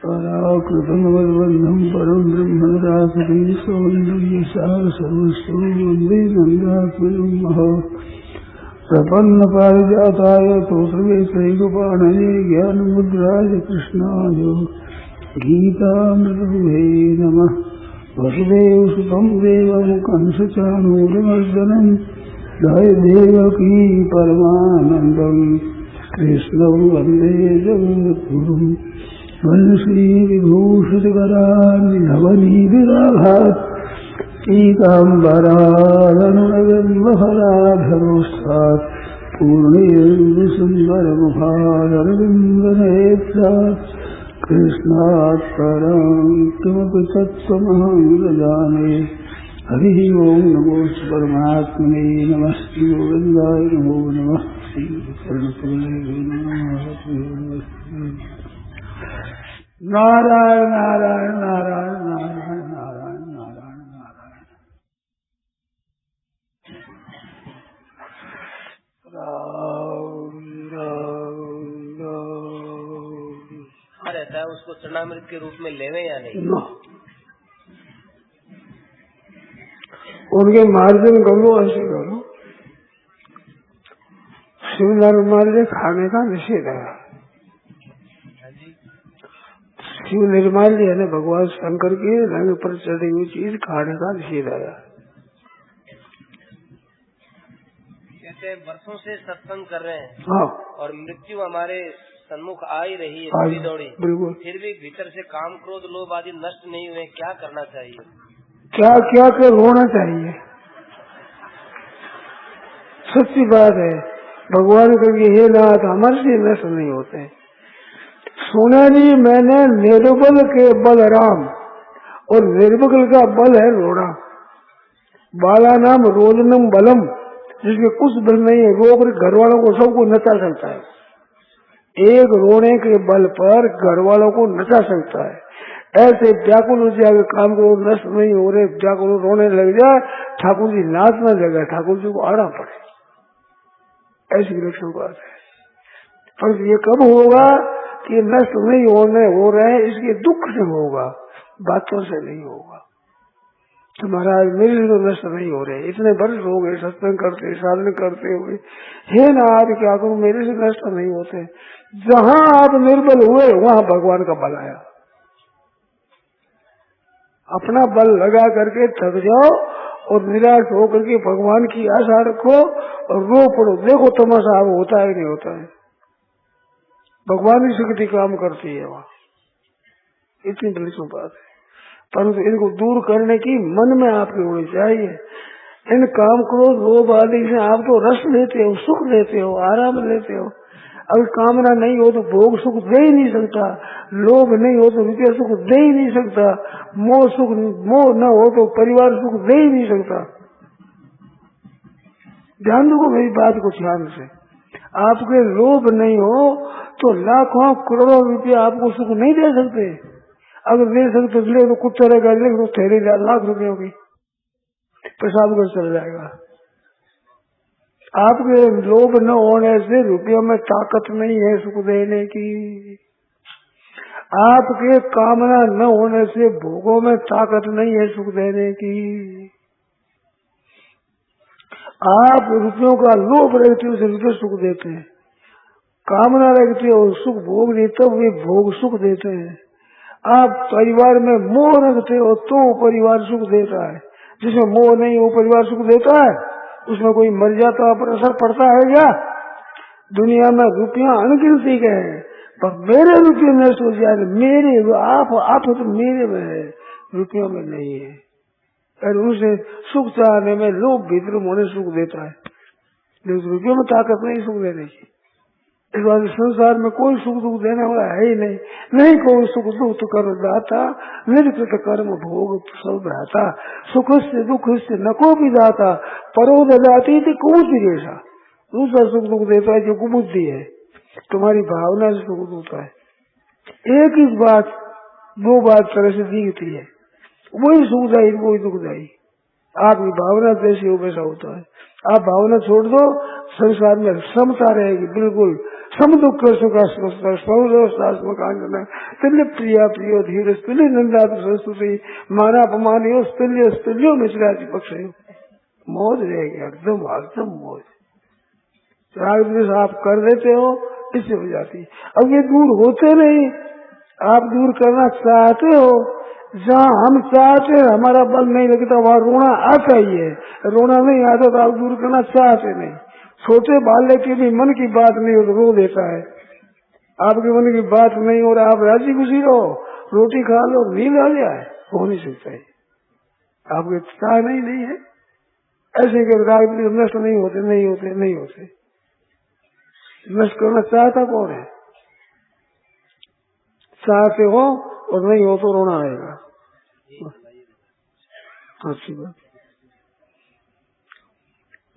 पराकृतं वरवन्धं परं ब्रह्म रासरी सौन्दर्यसार सर्वस्व वन्दे नन्दात्मजं महो प्रपन्न पारिजाताय तोत्रवेत्रैकपाणये ज्ञानमुद्राय कृष्णाय गीतामृतये नमः। वसुदेवसुतं देवं कंसचाणूरमर्दनं देवकी परमानन्दं कृष्णं वन्दे जगद्गुरुं वंशीविभूषितकरान्नवनीतिराभात् पीताम्बरादनुरगन्वफलाधरोष्ठात् पूर्णेन्दुसुन्दरमुखादरविन्दनेत्रात् कृष्णात् परं किमपि तत्त्वमहं न जाने। हरिः ओं नमो परमात्मने नमस्ते गोविन्दाय नमो नमः। नारायण नारायण नारायण नारायण नारायण नारायण नारायण रहता है उसको चरणामृत के रूप में लेवे या नहीं? उनके मार्जन करो, ऐसे करो। शिव निर्माल्य खाने का निषेध है। शिव निर्माल्य यानी भगवान शंकर के रंग पर चढ़ी हुई चीज खाने का निषेध आया। कहते वर्षों से सत्संग कर रहे हैं, हाँ, और मृत्यु हमारे सन्मुख आ ही रही है दौड़ी दौड़ी, बिल्कुल। फिर भी भीतर से काम क्रोध लोभ आदि नष्ट नहीं हुए, क्या करना चाहिए? क्या क्या कर रोना चाहिए। सच्ची बात है। भगवान कहेंगे हे नाथ हमारे से नष्ट नहीं होते। सुना नहीं मैंने निर्बल के बल राम, और निर्बल का बल है रोना। बाला नाम रोदनम बलम, जिसके कुछ बल नहीं है, रो कर घर वालों को सबको नचा सकता है। एक रोने के बल पर घर वालों को नचा सकता है। ऐसे व्याकुल हो जाए, काम को नष्ट नहीं हो रहे, व्याकुल रोने लग जाए, ठाकुर जी नाच न लगे, ठाकुर जी को आना पड़े। ऐसी विलक्षण बात है। पर ये कब होगा कि नष्ट नहीं हो रहे हैं, इसके दुख से होगा, बातों से नहीं होगा। तो महाराज मेरे लिए तो नष्ट नहीं हो रहे, इतने वर्ष हो गए सत्संग करते साधन करते हुए, हे नाथ क्या करूं, मेरे से नष्ट नहीं होते। जहां आप निर्बल हुए वहां भगवान का बल आया। अपना बल लगा करके थक जाओ और निराश होकर के भगवान की आशा रखो और रो पड़ो, देखो तमाशा अब होता है नहीं होता है। भगवान की शक्ति काम करती है वहाँ, इतनी बड़ी बात है। परंतु इनको दूर करने की मन में आपकी होनी चाहिए। इन काम क्रोध लोभ आदि से आप तो रस लेते हो, सुख लेते हो, आराम लेते हो। अगर कामना नहीं हो तो भोग सुख दे ही नहीं सकता, लोभ नहीं हो तो रुपया सुख दे ही नहीं सकता, मोह न हो तो परिवार सुख दे ही नहीं सकता। ध्यान दो मेरी बात को ध्यान से। आपके लोभ नहीं हो तो लाखों करोड़ों रुपया आपको सुख नहीं दे सकते। अगर दे सकते ले तो कुत्ते रहेगा, ले तो ठहरे लाख रुपयों की पेशाब कर चल जाएगा। आपके लोभ न होने से रुपयों में ताकत नहीं है सुख देने की। आपके कामना न होने से भोगों में ताकत नहीं है सुख देने की। आप रुपयों का लोभ रखते हो, रुपये सुख देते हैं। कामना रखते हो सुख भोग नहीं, तब वे भोग सुख देते हैं। आप परिवार में मोह रखते हो तो परिवार सुख देता है। जिसमें मोह नहीं वो परिवार सुख देता है? उसमें कोई मर जाता पर असर पड़ता है क्या? दुनिया में रुपया अनगिनती के हैं, पर मेरे रुपये नष्ट हो जाए, मेरे आप तो मेरे में है, रुपयों में नहीं है। और उसे सुख चाहने में लोग भीतर होने सुख देता है, लेकिन रुपयों में ताकत नहीं सुख देने की। इस बात संसार में कोई सुख दुख देने वाला है ही नहीं। नहीं कोई सुख दुख तो कर दाता, निर्कृत कर्म भोग सब रहता। सुख से दुख से नको भी दाता, परो ददाती थी कुबुद्धि जैसा। दूसरा सुख दुख देता है जो कुबुद्धि है, तुम्हारी भावना से सुख होता है। एक ही बात दो बात तरह से दिखती है, वही सुखदायी वही दुखदायी। आपकी भावना जैसी हो वैसा होता है। आप भावना छोड़ दो, संसार में समता रहेगी, बिल्कुल सम दुख सुख तुल्य प्रिया प्रियो धीर तुल्य नंदा सरस्वती माना अपमानियो तुल्य तुल्यो मिश्रा जी पक्ष मौज रहेगी, एकदम एकदम मौज। राग द्वेष आप कर देते हो, इससे हो जाती। अब ये दूर होते नहीं, आप दूर करना चाहते हो, जहाँ हम चाहते हैं हमारा बल नहीं लगता वहाँ रोना आता ही है, रोना नहीं आता तो आप दूर करना चाहते नहीं। छोटे बालक के भी मन की बात नहीं हो तो रो देता है, आपके मन की बात नहीं हो रहा, आप राजी खुशी रहो, रोटी खा लो, नींद आ जाए, हो नहीं सकता है, आपके चाह नहीं है। ऐसे के राग नष्ट नहीं होते, नहीं होते, नहीं होते। नष्ट करना चाहता कौन है? चाहते हो और नहीं हो तो रोना आएगा। अच्छी बात।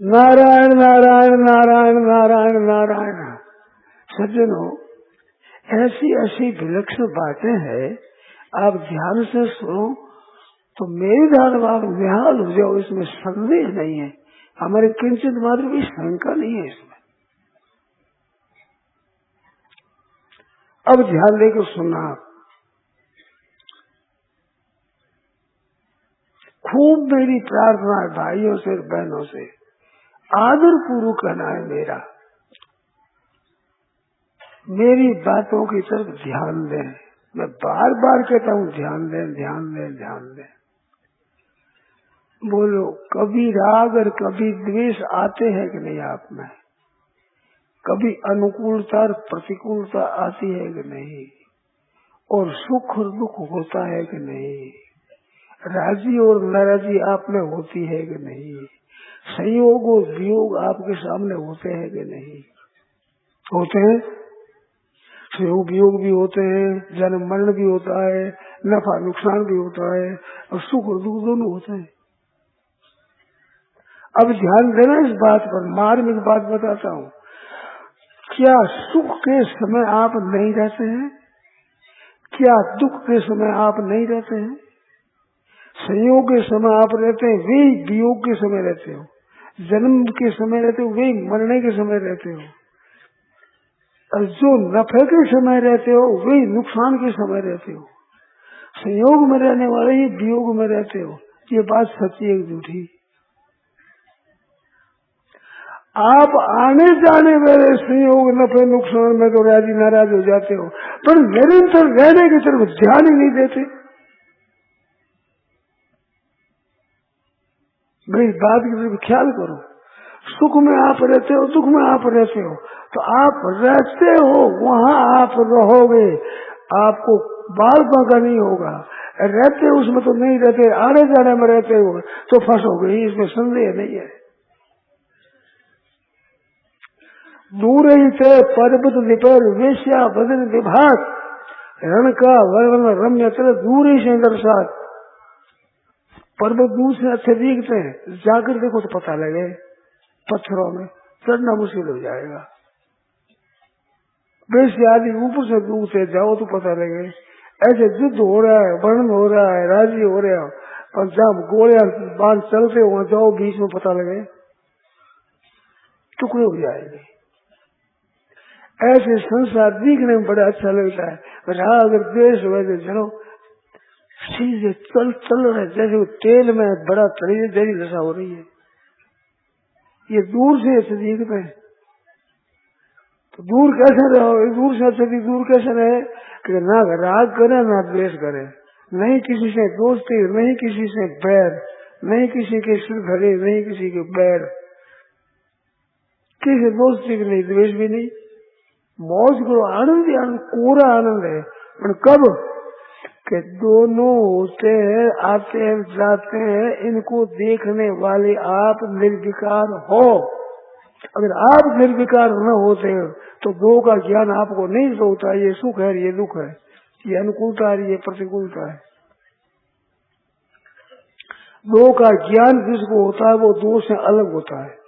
नारायण नारायण नारायण नारायण नारायण। सज्जनों, ऐसी ऐसी विलक्षण बातें हैं, आप ध्यान से सुनो तो मेरे ध्यान आप निहाल हो जाओ, इसमें संदेह नहीं है, हमारे किंचित मात्र भी शंका नहीं है इसमें। अब ध्यान देकर सुनना, खूब मेरी प्रार्थना है भाइयों से बहनों से, आदर पूर्वक कहना है मेरा, मेरी बातों की तरफ ध्यान दें। मैं बार बार कहता हूँ ध्यान दें, ध्यान दें, ध्यान दें। बोलो, कभी राग और कभी द्वेष आते हैं कि नहीं आप में? कभी अनुकूलता और प्रतिकूलता आती है कि नहीं? और सुख और दुख होता है कि नहीं? राजी और नाराजी आप में होती है कि नहीं? संयोग और वियोग आपके सामने होते हैं कि नहीं? होते हैं। संयोग वियोग भी होते हैं, जन्म मरण भी होता है, नफा नुकसान भी होता है, और सुख और दुख दोनों होते हैं। अब ध्यान देना इस बात पर, मार्मिक बात बताता हूँ। क्या सुख के समय आप नहीं रहते हैं? क्या दुख के समय आप नहीं रहते हैं? संयोग के समय आप रहते हैं, वे वियोग के समय रहते हो। जन्म के समय रहते हो, वे मरने के समय रहते हो। और जो नफे के समय रहते हो, वे नुकसान के समय रहते हो। संयोग में रहने वाले ही वियोग में रहते हो। ये बात सच्ची है झूठी? आप आने जाने वाले संयोग नफे नुकसान में तो राजी नाराज हो जाते हो, पर निरंतर रहने की तरफ ध्यान ही नहीं देते। मेरी बात की तरफ ख्याल करो। सुख में आप रहते हो, दुख में आप रहते हो, तो आप रहते हो वहाँ आप रहोगे, आपको बाल बांका नहीं होगा। रहते हो उसमें तो नहीं रहते, आने जाने में रहते हो तो फंसोगे, इसमें संदेह नहीं है। दूर ही थे पर्वत निपर वेश्या बदन विभाग, रण का वर्णन रम्य चल दूर ही से दर्शात। पर्वत दूर से अच्छे दिखते हैं, जाकर देखो तो पता लगे, पत्थरों में चढ़ना मुश्किल हो जाएगा। वेश्या आदि ऊपर से दूर से जाओ तो पता लगे। ऐसे युद्ध हो रहा है, वर्णन हो रहा है, राजी हो रहे हो, पर जब गोले बांध चलते हो जाओ, बीच में पता लगे टुकड़े हो जाएंगे। ऐसे संसार दिखने में बड़ा अच्छा लगता है। राग द्वेष वैसे चलो सीधे चल रहे, जैसे तेल में बड़ा तरी जरी दशा हो रही है। ये दूर से ऐसे दिखते हैं, तो दूर कैसे रहो? दूर से अच्छे दूर कैसे रहे कि ना राग करे ना द्वेष करे, नहीं किसी से दोस्ती, नहीं किसी से बैर, नहीं किसी के सिर धरे, नहीं किसी के बैर, किसी दोस्ती भी नहीं, द्वेष भी नहीं। मौज करो, आनंद ही आनंद, पूरा आनंद है। पर कब कि दोनों होते हैं, आते हैं जाते हैं, इनको देखने वाले आप निर्विकार हो। अगर आप निर्विकार न होते तो दो का ज्ञान आपको नहीं होता। ये सुख है, ये दुख है, ये अनुकूलता है, ये प्रतिकूलता है। दो का ज्ञान जिसको होता है वो दो से अलग होता है।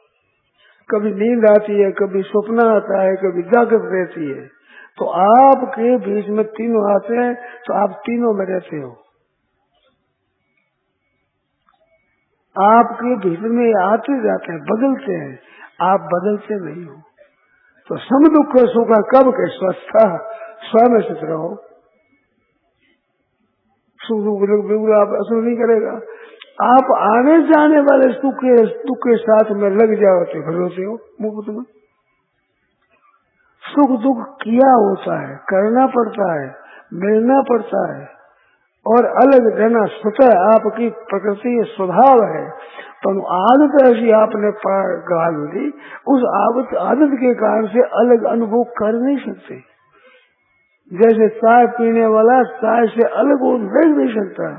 कभी नींद आती है, कभी स्वप्न आता है, कभी जागृत रहती है, तो आपके बीच में तीनों आते हैं, तो आप तीनों में रहते हो। आपके भीतर में आते जाते हैं, बदलते हैं। आप बदलते नहीं हो। तो सम दुख सुख कब के स्वस्थ स्वयं स्थित रहो। सुख दुख बिल्कुल आप असर नहीं करेगा। आप आने जाने वाले सुख के साथ में लग जाओ तो भरोसे हो मुफ्त में। सुख दुख किया होता है, करना पड़ता है, मिलना पड़ता है और अलग रहना स्वतः आपकी प्रकृति स्वभाव है। तो आदत ऐसी आपने गाल दी, उस आदत के कारण से अलग अनुभव कर नहीं सकते। जैसे चाय पीने वाला चाय से अलग वो रह नहीं सकता,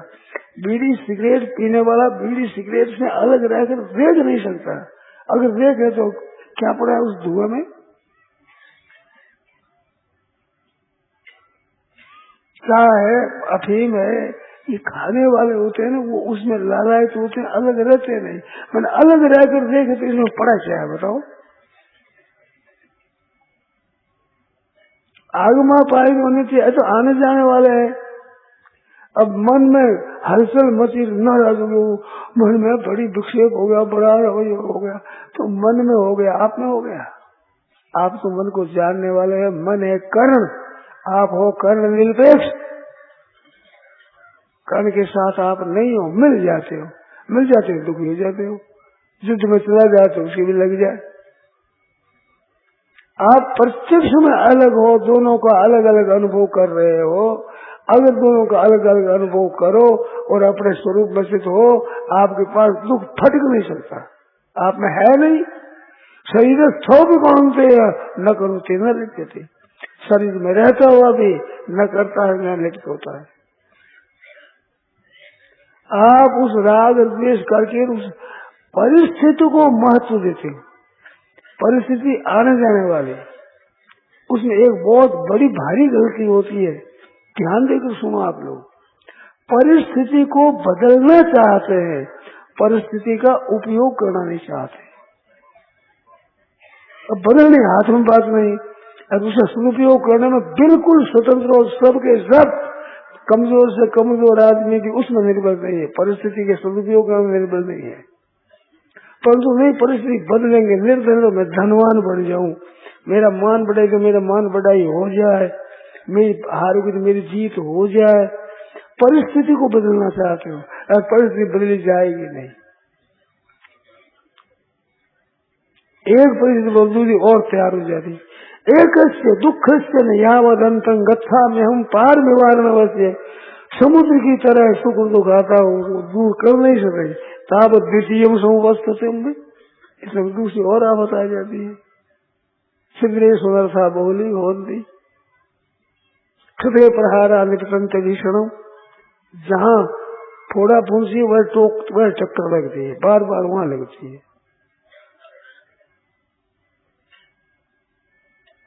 बीड़ी सिगरेट पीने वाला बीड़ी सिगरेट से अलग रहकर देख नहीं सकता। अगर देखे तो क्या पड़ा उस धुएं में। चाय है, अफीम है, ये खाने वाले होते हैं ना, वो उसमें लालायत होते हैं, अलग रहते नहीं। मैंने अलग रहकर देखे तो इसमें पड़ा क्या है बताओ। आगमा पाई होनी चाहिए तो आने जाने वाले हैं। अब मन में हलचल मची नाराज हो, मन में बड़ी विक्षेप हो गया, बड़ा हो गया, तो मन में हो गया, आप में हो गया। आप तो मन को जानने वाले हैं, मन है कर्ण, आप हो कर्ण निरपेक्ष। कर्ण के साथ आप नहीं हो, मिल जाते हो दुखी हो जाते हो, युद्ध में चला जाते हो उसकी भी लग जाए। आप प्रत्यक्ष में अलग हो, दोनों का अलग अलग अनुभव कर रहे हो। अगर दोनों का अलग अलग अनुभव करो और अपने स्वरूप में स्थित हो, आपके पास दुख फटक नहीं सकता, आप में है नहीं। शरीर थोप कौन थे न करूते न लिखते थे, शरीर में रहता हुआ भी न करता है न लिप्त होता है। आप उस राग द्वेष करके उस परिस्थिति को महत्व देते हो। परिस्थिति आने जाने वाली, उसमें एक बहुत बड़ी भारी गलती होती है, ध्यान देकर सुनो आप लोग। परिस्थिति को बदलना चाहते हैं, परिस्थिति का उपयोग करना नहीं चाहते। अब बदलने हाथ में बात नहीं, अब उसका सदुपयोग करने में बिल्कुल स्वतंत्र और सबके सब कमजोर से कमजोर आदमी भी उसमें निर्भर नहीं है, परिस्थिति के सदुपयोग करने में निर्भर नहीं है। परंतु नहीं, परिस्थिति बदलेंगे, निर्धन मैं धनवान बन जाऊं, मेरा मान बढ़ेगा, मेरा मान बढ़ाई हो जाए, मेरी हारोगी तो मेरी जीत हो जाए। परिस्थिति को बदलना चाहते हो, परिस्थिति बदली जाएगी नहीं। एक परिस्थिति दूसरी और तैयार हो जाती। एक दुख से यावदंतं गच्छा में हम पार निवारण अवश्य, समुद्र की तरह सुख दुख आता हो दूर कर नहीं सके। तावत द्वितीय समवस्थ से इसमें दूसरी और आफत आ जाती है। सिद्धे सुनरथा बहुली होती हृदय प्रहारा निपतंत भीषण, जहाँ थोड़ा पूंजी वह टोक वह चक्कर लगती है, बार बार वहां लगती है।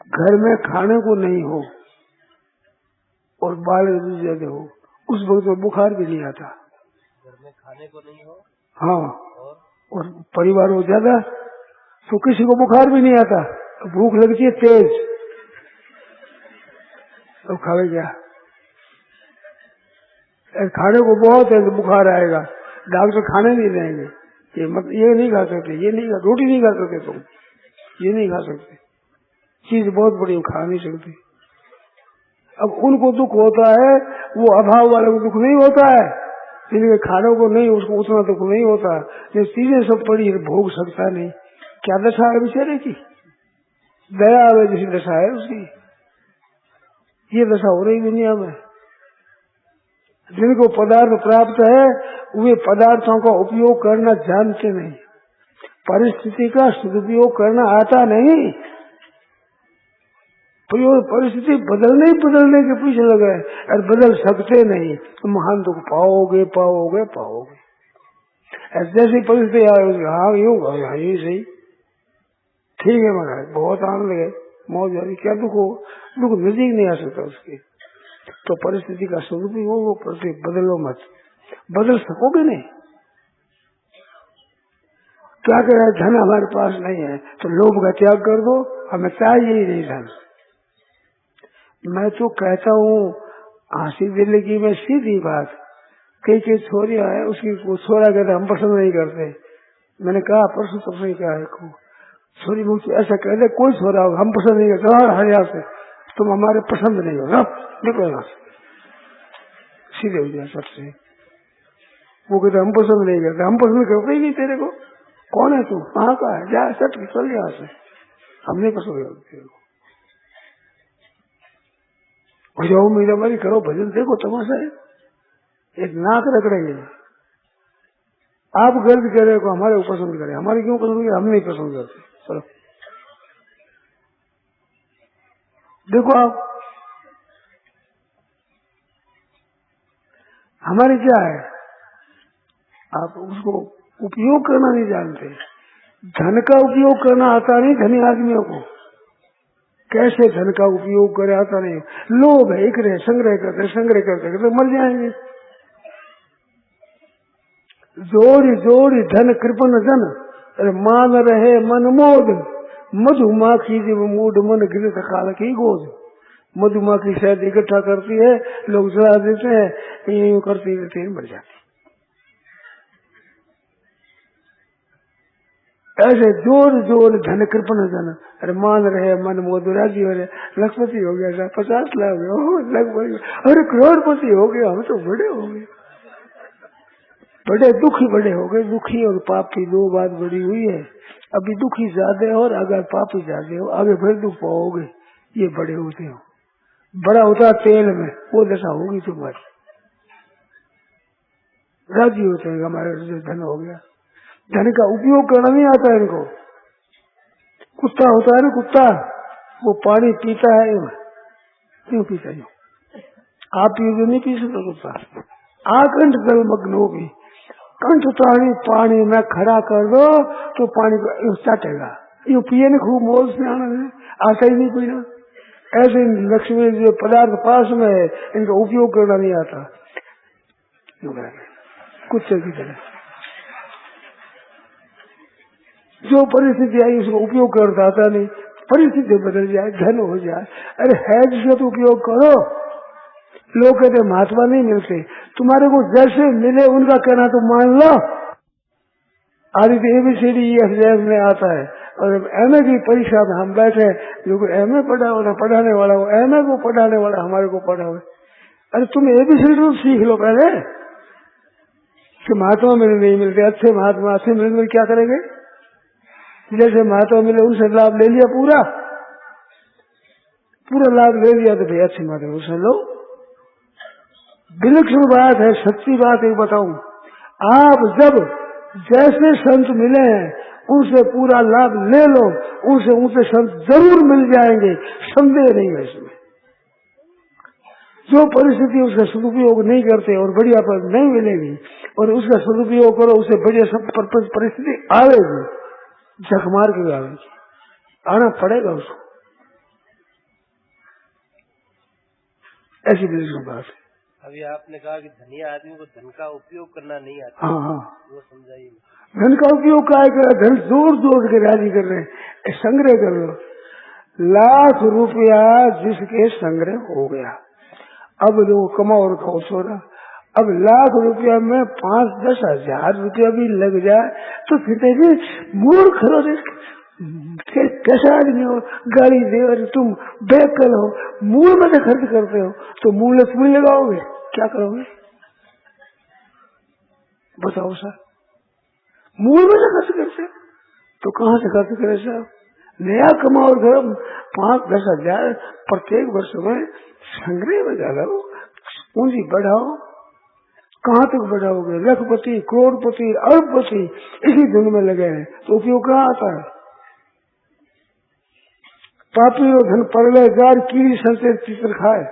घर में खाने को नहीं हो और बाल जगह हो, उस वक्त में बुखार भी नहीं आता। घर में खाने को नहीं हो, हाँ, और परिवार हो ज्यादा तो किसी को बुखार भी नहीं आता, भूख लगती है तेज, तो खावे क्या। खाने को बहुत है तो बुखार आएगा, डॉक्टर खाने नहीं देंगे, ये नहीं खा सकते, ये नहीं खा, रोटी नहीं खा सकते तुम, ये नहीं खा सकते, चीज बहुत बड़ी खा नहीं सकते। अब उनको दुख होता है, वो अभाव वाले को दुख नहीं होता है, जिनके खाने को नहीं उसको उतना दुख नहीं होता। जो चीजें सब पड़ी भोग सकता नहीं, क्या दशा है बेचारे की, दया आवे जैसी दशा है उसकी, ये दशा हो रही दुनिया में। जिनको पदार्थ प्राप्त है वे पदार्थों का उपयोग करना जानते नहीं, परिस्थिति का सदुपयोग करना आता नहीं, परिस्थिति बदलने के पीछे लगे और बदल सकते नहीं, तो महान दुख पाओगे पाओगे पाओगे। जैसी परिस्थिति आएगी, हाँ यूँ हाँ यही सही, ठीक है महाराज बहुत आनंद है, मौज आ रही, क्या दुख हो, दुख नजदीक नहीं आ सकता उसके। तो परिस्थिति का सदुपयोग हो, परिस्थिति बदलो मत, बदल सकोगे नहीं। क्या कह धन हमारे पास नहीं है तो लोभ का त्याग कर दो, हमें चाहिए ही नहीं धन। मैं तो कहता हूँ हंसी दिल की में सीधी बात, कई छोरियां है उसकी छोरा कहते हम पसंद नहीं करते। मैंने कहा परसों तब नहीं कहा को छोरी मुझे ऐसा कह दे, कोई छोरा होगा हम पसंद नहीं करते, हरिया से तुम हमारे पसंद नहीं हो, निकलो यहाँ से, सीधे हो जाए सबसे। वो कहते हम पसंद नहीं करते, हम पसंद करते ही नहीं तेरे को, कौन है तू, कहाँ का है, जा सट चल यहाँ से, हम नहीं पसंद करते तेरे को। जाओ मेरा मारी करो भजन, देखो तमाशा है, एक नाक रगड़ेंगे। आप गलत कह रहे हो, हमारे को पसंद करे, हमारे क्यों पसंद करे, हम नहीं पसंद करते। चलो देखो आप, हमारी क्या है, आप उसको उपयोग करना नहीं जानते। धन का उपयोग करना आता नहीं धनी आदमियों को, कैसे धन का उपयोग करे आता नहीं। लोभ है, एक रहे संग्रह करते मर जाएंगे। जोड़ी धन कृपन जन, अरे मान रहे मन मोद, मधुमाखी जब मूड मन गिरत खाल की गोद। मधुमाखी शहद इकट्ठा करती है, लोग जला देते हैं, यूं करती रहती है, मर जाती। ऐसे जोड़ धन कृपन जन, अरे मान रहे मन मोद, राजी हो रहे, लखपति हो गया, 50 लाख हो गया, लगभग अरे करोड़पति हो गया, हम तो बड़े हो गए, बड़े बड़े हो गए। दुखी और पापी दो बात बड़ी हुई है, अभी दुखी ज्यादा हो और अगर पापी ज्यादा हो, आगे फिर दुख पाओगे। ये बड़े होते हो, बड़ा होता तेल में, वो दशा होगी तुम्हारी। राजी होते हैं हमारे धन हो गया, धन का उपयोग करना नहीं आता है इनको। कुत्ता होता है ना, कुत्ता वो पानी पीता है, क्यों पीता है, आप पियोगे नहीं पी सकते कुत्ता। आकंठ जल मग्न होगी, कंठ ताड़ी पानी में खड़ा कर दो तो पानी को चाटेगा, ये पिए न खूब मौज से आनंद है, आता ही नहीं पीना। ऐसे लक्ष्मी जो पदार्थ पास में है, इनका उपयोग करना नहीं आता, कुत्ते की तरह। जो परिस्थिति आई उसको उपयोग करता आता नहीं, परिस्थिति बदल जाए, धन हो जाए, अरे है जिसका तो उपयोग करो। लोग कहते महात्मा नहीं मिलते, तुम्हारे को जैसे मिले उनका कहना तो मान लो। आदि ABCD EF में आता है, और MA की परीक्षा में हम बैठे, जो MA पढ़ा हो, पढ़ाने वाला हो, MA को पढ़ाने वाला हमारे को पढ़ा हो। अरे तुम ABCD तो सीख लो पहले, कि महात्मा मिले नहीं मिलते, अच्छे महात्मा अच्छे मिले क्या करेंगे। जैसे महात्मा मिले उनसे लाभ ले लिया, पूरा लाभ ले लिया, तो भाई अच्छे महात्मा उनसे लो। विलक्षण बात है, सच्ची बात एक बताऊं, आप जब जैसे संत मिले हैं उनसे पूरा लाभ ले लो, उनसे संत जरूर मिल जाएंगे, संदेह नहीं है इसमें। जो परिस्थिति उसका सदुपयोग नहीं करते और बढ़िया पर नहीं मिलेगी, और उसका सदुपयोग करो, उसे बढ़िया सब परिस्थिति आवेगी, झक मार के आवेगी, आना पड़ेगा उसको। ऐसी विलक्षण बात है। अभी आपने कहा कि धनी आदमी को धन का उपयोग करना नहीं आता, हाँ, वो समझाइए। धन का उपयोग क्या है, धन जोड़ के राजी कर रहे हैं, संग्रह कर लो। लाख रुपया जिसके संग्रह हो गया, अब लोग कमाओ और खाओ छोड़ा। अब लाख रुपया में 5-10 हजार रुपया भी लग जाए तो फिर मूर्ख हो, कैसा आदमी हो, गाड़ी दे और तुम बेकल हो, मूल में से खर्च करते हो, तो मूल में लगाओगे, क्या करोगे बताओ सर। मूल में से खर्च करते तो कहाँ से खर्च करे सर। नया कमाओ घर 5-10 हजार प्रत्येक वर्ष में संग्रह में डालो, पूंजी बढ़ाओ। कहाँ तक बढ़ाओगे, लखपति करोड़पति अरबपति इसी धुन में लगे हैं, तो उपयोग कहाँ आता है। पापी और धन पगले जार कीड़ी संते चित्र खाए,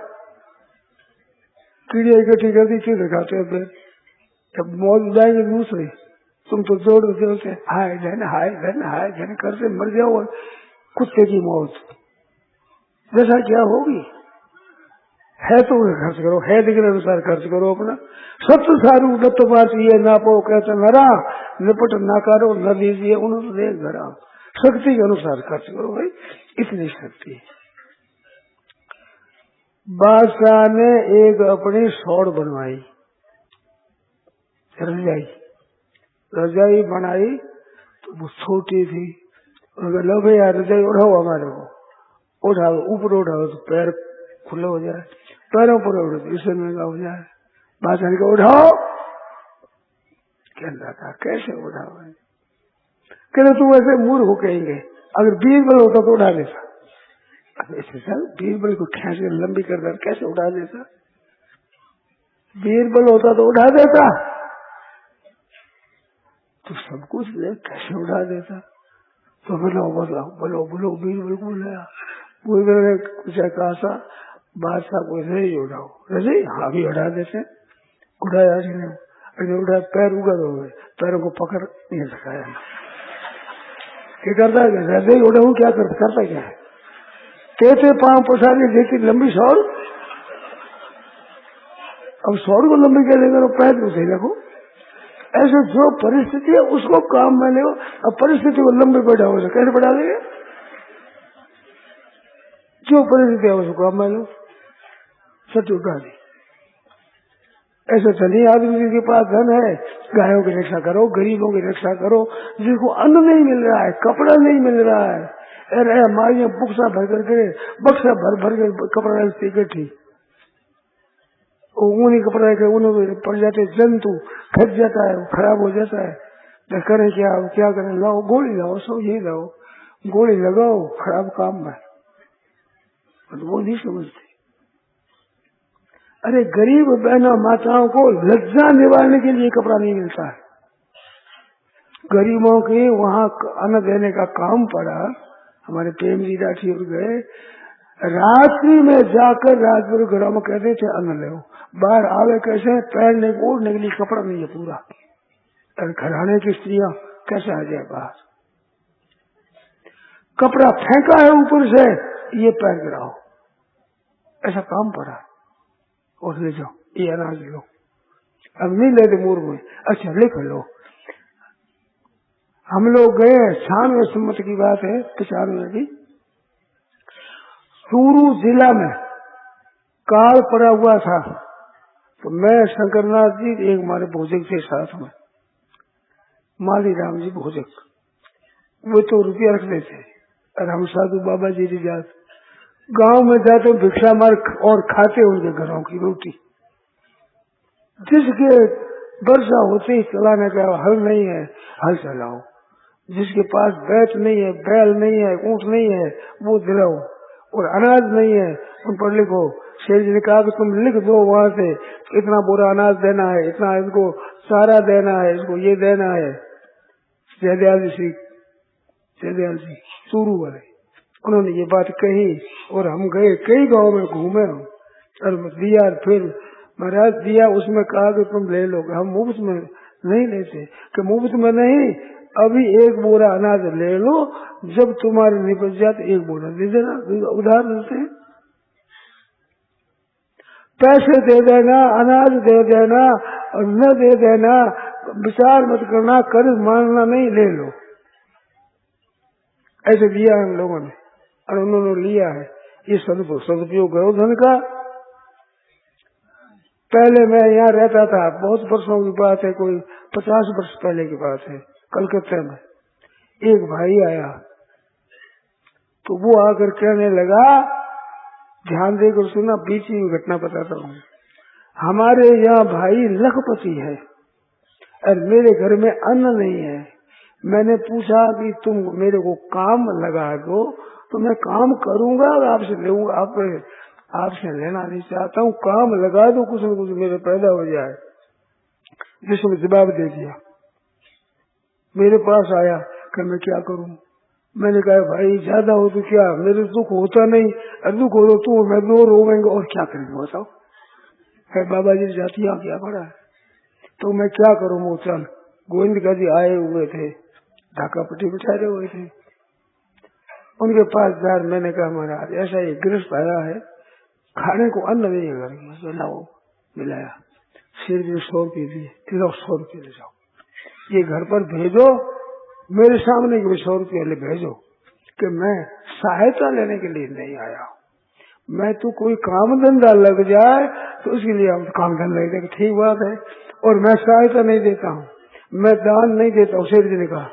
कीड़ी इकट्ठी कर दी चित्र खाते हैं, तब मौज जाएंगे दूसरे। तुम तो जोड़ जोड़ते हाय धन करते मर जाओ, कुत्ते की मौत जैसा क्या होगी। है तो खर्च करो, है दिखने अनुसार खर्च करो अपना। सत्य सारू दत्त बात ये नापो कहते नरा, निपट नाकारो न दीजिए उन्होंने दे घरा। शक्ति के अनुसार खर्च करो भाई, इतनी शक्ति है। बादशाह ने एक अपनी सौड़ बनवाई, रजाई बनाई, तो वो छोटी थी लो भाई यार रजाई उठाओ हमारे को, उठाओ ऊपर उठाओ तो पैर खुले हो जाए, पैरों पर उठो तो इससे महंगा हो जाए। बादशाह को उठाओ, कहता था कैसे उठाओ, कहते तुम ऐसे मूर्ख हो कहेंगे, अगर बीरबल होता तो उठा देता। अब ऐसे सर बीरबल को खींच कर लंबी कर कैसे उठा देता, बीरबल होता तो उठा देता, तो सब कुछ ले कैसे उठा देता। तो बोलो बोलो बोलो बोलो बीरबल को बोला, बीरबल ने कुछ कहा सा, बादशाह को रजाई उठाओ, रजाई हाँ भी उठा देते, उठाया उठाया, पैर उगड़ हो गए, पैरों को पकड़ नहीं सकाया। क्या करता है, रजाई उठाऊ क्या करता क्या है, कहते पांव पसारी देखी लंबी सौर, अब सौर को लंबी क्या देगा, पैर को सही रखो। ऐसे जो परिस्थिति है उसको काम में ले, अब परिस्थिति को लंबी बैठा हो कैसे बढ़ा देंगे, जो परिस्थिति है उसको काम में लो, सच उठा दी। ऐसे चलिए आदमी जिसके पास धन है, गायों की रक्षा करो, गरीबों की रक्षा करो, जिसको अन्न नहीं मिल रहा है, कपड़ा नहीं मिल रहा है, अरे हमारी बुक्सा भर करके बक्सा भर भर के कपड़ा इकट्ठी, ऊनी कपड़ा है, उन्हें पड़ जाते जंतु, खट जाता है, खराब हो जाता है, तो करें क्या करें, लाओ गोली लाओ, सब यही लाओ, गोली लगाओ, खराब काम में, तो वो नहीं समझते। अरे गरीब बहनों माताओं को लज्जा निवारने के लिए कपड़ा नहीं मिलता है, गरीबों के वहाँ अन्न देने का काम पड़ा। हमारे प्रेम जी राठी गए, रात्रि में जाकर राजपुर घरों में कहते थे अन्न ले, बाहर आवे कैसे, पहनने को ओढ़ने के लिए कपड़ा नहीं है पूरा, और घराने की स्त्रियां कैसे आ जाए बाहर, कपड़ा फेंका है ऊपर से, ये पैर गिराओ, ऐसा काम पड़ा, और ले जाओ ये अनाज लो, अब नहीं लेते मूर्ख में, अच्छा लिख लो। हम लोग गए, 96 सम्मत की बात है, 95 की, चूरू जिला में काल पड़ा हुआ था, तो मैं शंकरनाथ जी एक हमारे भोजक थे साथ में, माली राम जी भोजक, वो तो रुपया रखते थे, और हम साधु बाबा जी की जात गांव में जाते भिक्षा मार और खाते उनके घरों की रोटी, जिसके वर्षा होते ही चलाने का हल नहीं है, हल चलाओ, जिसके पास बैठ नहीं है, बैल नहीं है, ऊंट नहीं है, वो दिलाओ, और अनाज नहीं है उन पर लिखो। शेर जी ने कहा कि तुम लिख दो वहां से, इतना बुरा अनाज देना है, इतना इनको सारा देना है, इसको ये देना है। जयदयाल जी चूरू वाले, उन्होंने ये बात कही, और हम गए कई गांव में घूमे हम, और दिया, फिर महाराज दिया, उसमें कहा कि तुम ले लो, हम मुफ्त में नहीं लेते, कि मुफ्त में नहीं, अभी एक बोरा अनाज ले लो, जब तुम्हारे निपट जाते एक बोरा दे देना, उधार देते हैं, पैसे दे देना, अनाज दे देना, और न दे देना, विचार मत करना, कर्ज मांगना नहीं, ले लो। ऐसे दिया हम लोगों ने, और उन्होंने लिया है। ये सदुपयोग करो धन का। पहले मैं यहाँ रहता था, बहुत वर्षों की बात है, कोई 50 वर्ष पहले की बात है, कलकत्ते में एक भाई आया, तो वो आकर कहने लगा, ध्यान देकर सुना, बीच में घटना बताता हूँ, हमारे यहाँ भाई लखपति है और मेरे घर में अन्न नहीं है, मैंने पूछा कि तुम मेरे को काम लगा दो, तो मैं काम करूंगा और आपसे लूंगा, आपसे लेना नहीं चाहता हूँ, काम लगा दो, कुछ न कुछ मेरे पैदा हो जाए। जिसने जवाब दे दिया, मेरे पास आया कि मैं क्या करूं। मैंने कहा भाई ज्यादा हो तो क्या, मेरे दुख होता नहीं, दुख हो तो तू मैं दो रोवेंगे और क्या करेंगे बताओ। है बाबा जी जाती क्या पड़ा है, तो मैं क्या करूं। वो चल गोविंद का जी आए हुए थे, ढाका पट्टी बिठाए हुए थे, उनके पास जा, मैंने कहा महाराज ऐसा ये गृहस्थ आया है, खाने को अन्न नहीं है घर में, बनाओ, मिलाया, सिर भी 100 रुपये दिए, किलो 100 रुपये ले जाओ, ये घर पर भेजो, मेरे सामने 100 रुपये ले भेजो, कि मैं सहायता लेने के लिए नहीं आया, मैं तो कोई काम धंधा लग जाए तो इसके लिए हम काम धंधा लग जाए, ठीक बात है, और मैं सहायता नहीं देता हूँ, मैं दान नहीं देता हूँ। शेर जी ने कहा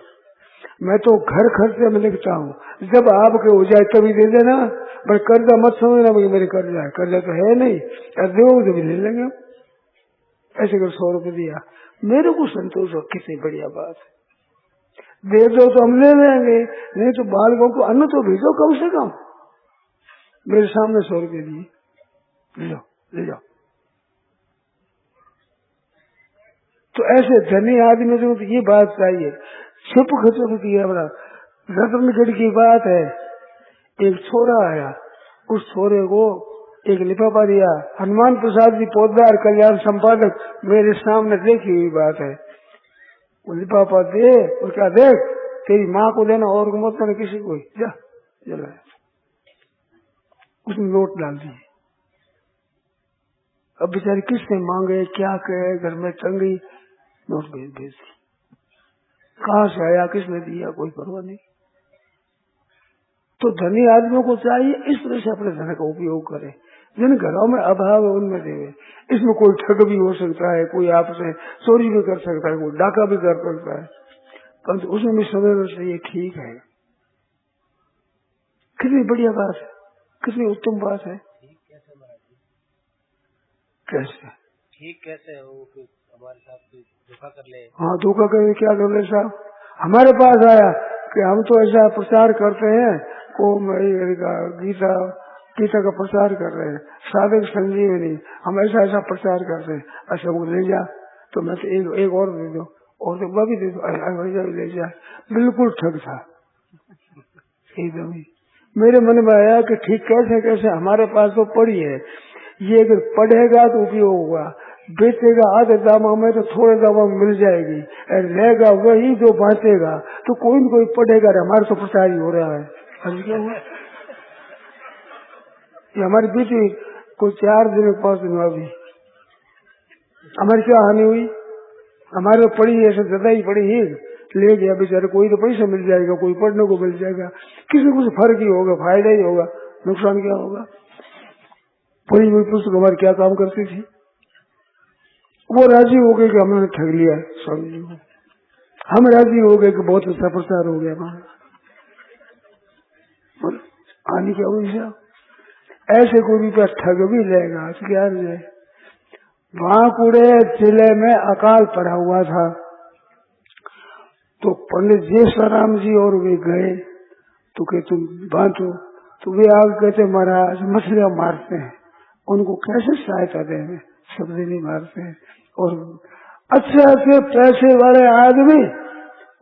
मैं तो घर खर्चे में लिखता हूँ, जब आपके हो जाए तभी दे देना, पर कर्जा मत समझना भाई मेरे कर्जा है, कर्जा तो है नहीं, दोगे तो भी ले लेंगे। ऐसे कर 100 रुपए दिया, मेरे को संतोष हो, कितनी बढ़िया बात है, दे दो तो हम ले लेंगे, नहीं तो बालकों को अन्न तो भेजो कम से कम। मेरे सामने 100 रुपए दिए, ले जाओ ले जाओ। तो ऐसे धनी आदमी को तो ये बात चाहिए, छुप खचुप किया बड़ा। रतनगढ़ की बात है, एक छोरा आया, उस छोरे को एक लिफाफा दिया, हनुमान प्रसाद जी पोदार कल्याण संपादक, मेरे सामने देखी हुई बात है। वो लिफाफा दे और क्या, देख तेरी माँ को देना और मत देना किसी को, जा चला। उसने नोट डाल दिए। अब बेचारे किसने मांगे, क्या कहे, घर में तंगी, नोट भेज दी। कहाँ से आया, किसने दिया, कोई परवाह नहीं। तो धनी आदमियों को चाहिए इस तरह से अपने धन का उपयोग करे, जिन घरों में अभाव है उनमें देवे। इसमें कोई ठग भी हो सकता है, कोई आपसे चोरी भी कर सकता है, कोई डाका भी कर सकता है, परंतु उसमें भी समझना चाहिए ठीक है। कितनी बढ़िया बात है, कितनी उत्तम बात है। कैसे ठीक कैसे हो कि हमारे साथ धोखा कर ले? हाँ, धोखा कर क्या कर ले साहब। हमारे पास आया कि हम तो ऐसा प्रचार करते हैं, को गीता का प्रचार कर रहे हैं, साधक संजीवनी, हम ऐसा ऐसा प्रचार करते हैं। अच्छा वो ले जा, तो मैं तो एक और दे दो, और तो वह भी दे दो, ले जा। बिल्कुल ठग था एकदम ही। मेरे मन में आया कि ठीक कैसे कैसे, हमारे पास तो पड़ी है, ये अगर पढ़ेगा तो उपयोग होगा, बेचेगा आधे दामों में तो थोड़े दामों में मिल जाएगी, लेगा वही जो बांटेगा, तो कोई न कोई पढ़ेगा। हमारे तो प्रचार ही हो रहा है। क्या हुआ, ये हमारी बेटी को 4 दिन 5 दिन अभी हमारी क्या हानि हुई, हमारे तो पड़ी ऐसे ज्यादा ही पड़ी ही, ले गया बेचारे, कोई तो पैसा मिल जाएगा, कोई पढ़ने को मिल जाएगा, किसी को कुछ फर्क ही होगा, फायदा ही होगा, नुकसान क्या होगा। पढ़ी हुई पुस्तक हमारी क्या काम करती थी। वो राजी हो गए कि हमने ठग लिया स्वामी जी को, हम राजी हो गए कि बहुत अच्छा प्रचार हो गया हमारा, आने क्या हुई साहब। ऐसे कोई रुपया ठग भी लेगा तो क्या ले। बांकुड़े जिले में अकाल पड़ा हुआ था, तो पंडित जेसराम जी और वे गए, तो कि तुम बांटो, तो वे आगे कहते महाराज मछलियां मारते हैं, उनको कैसे सहायता देंगे, सब्जी नहीं मारते हैं। और अच्छे अच्छे पैसे वाले आदमी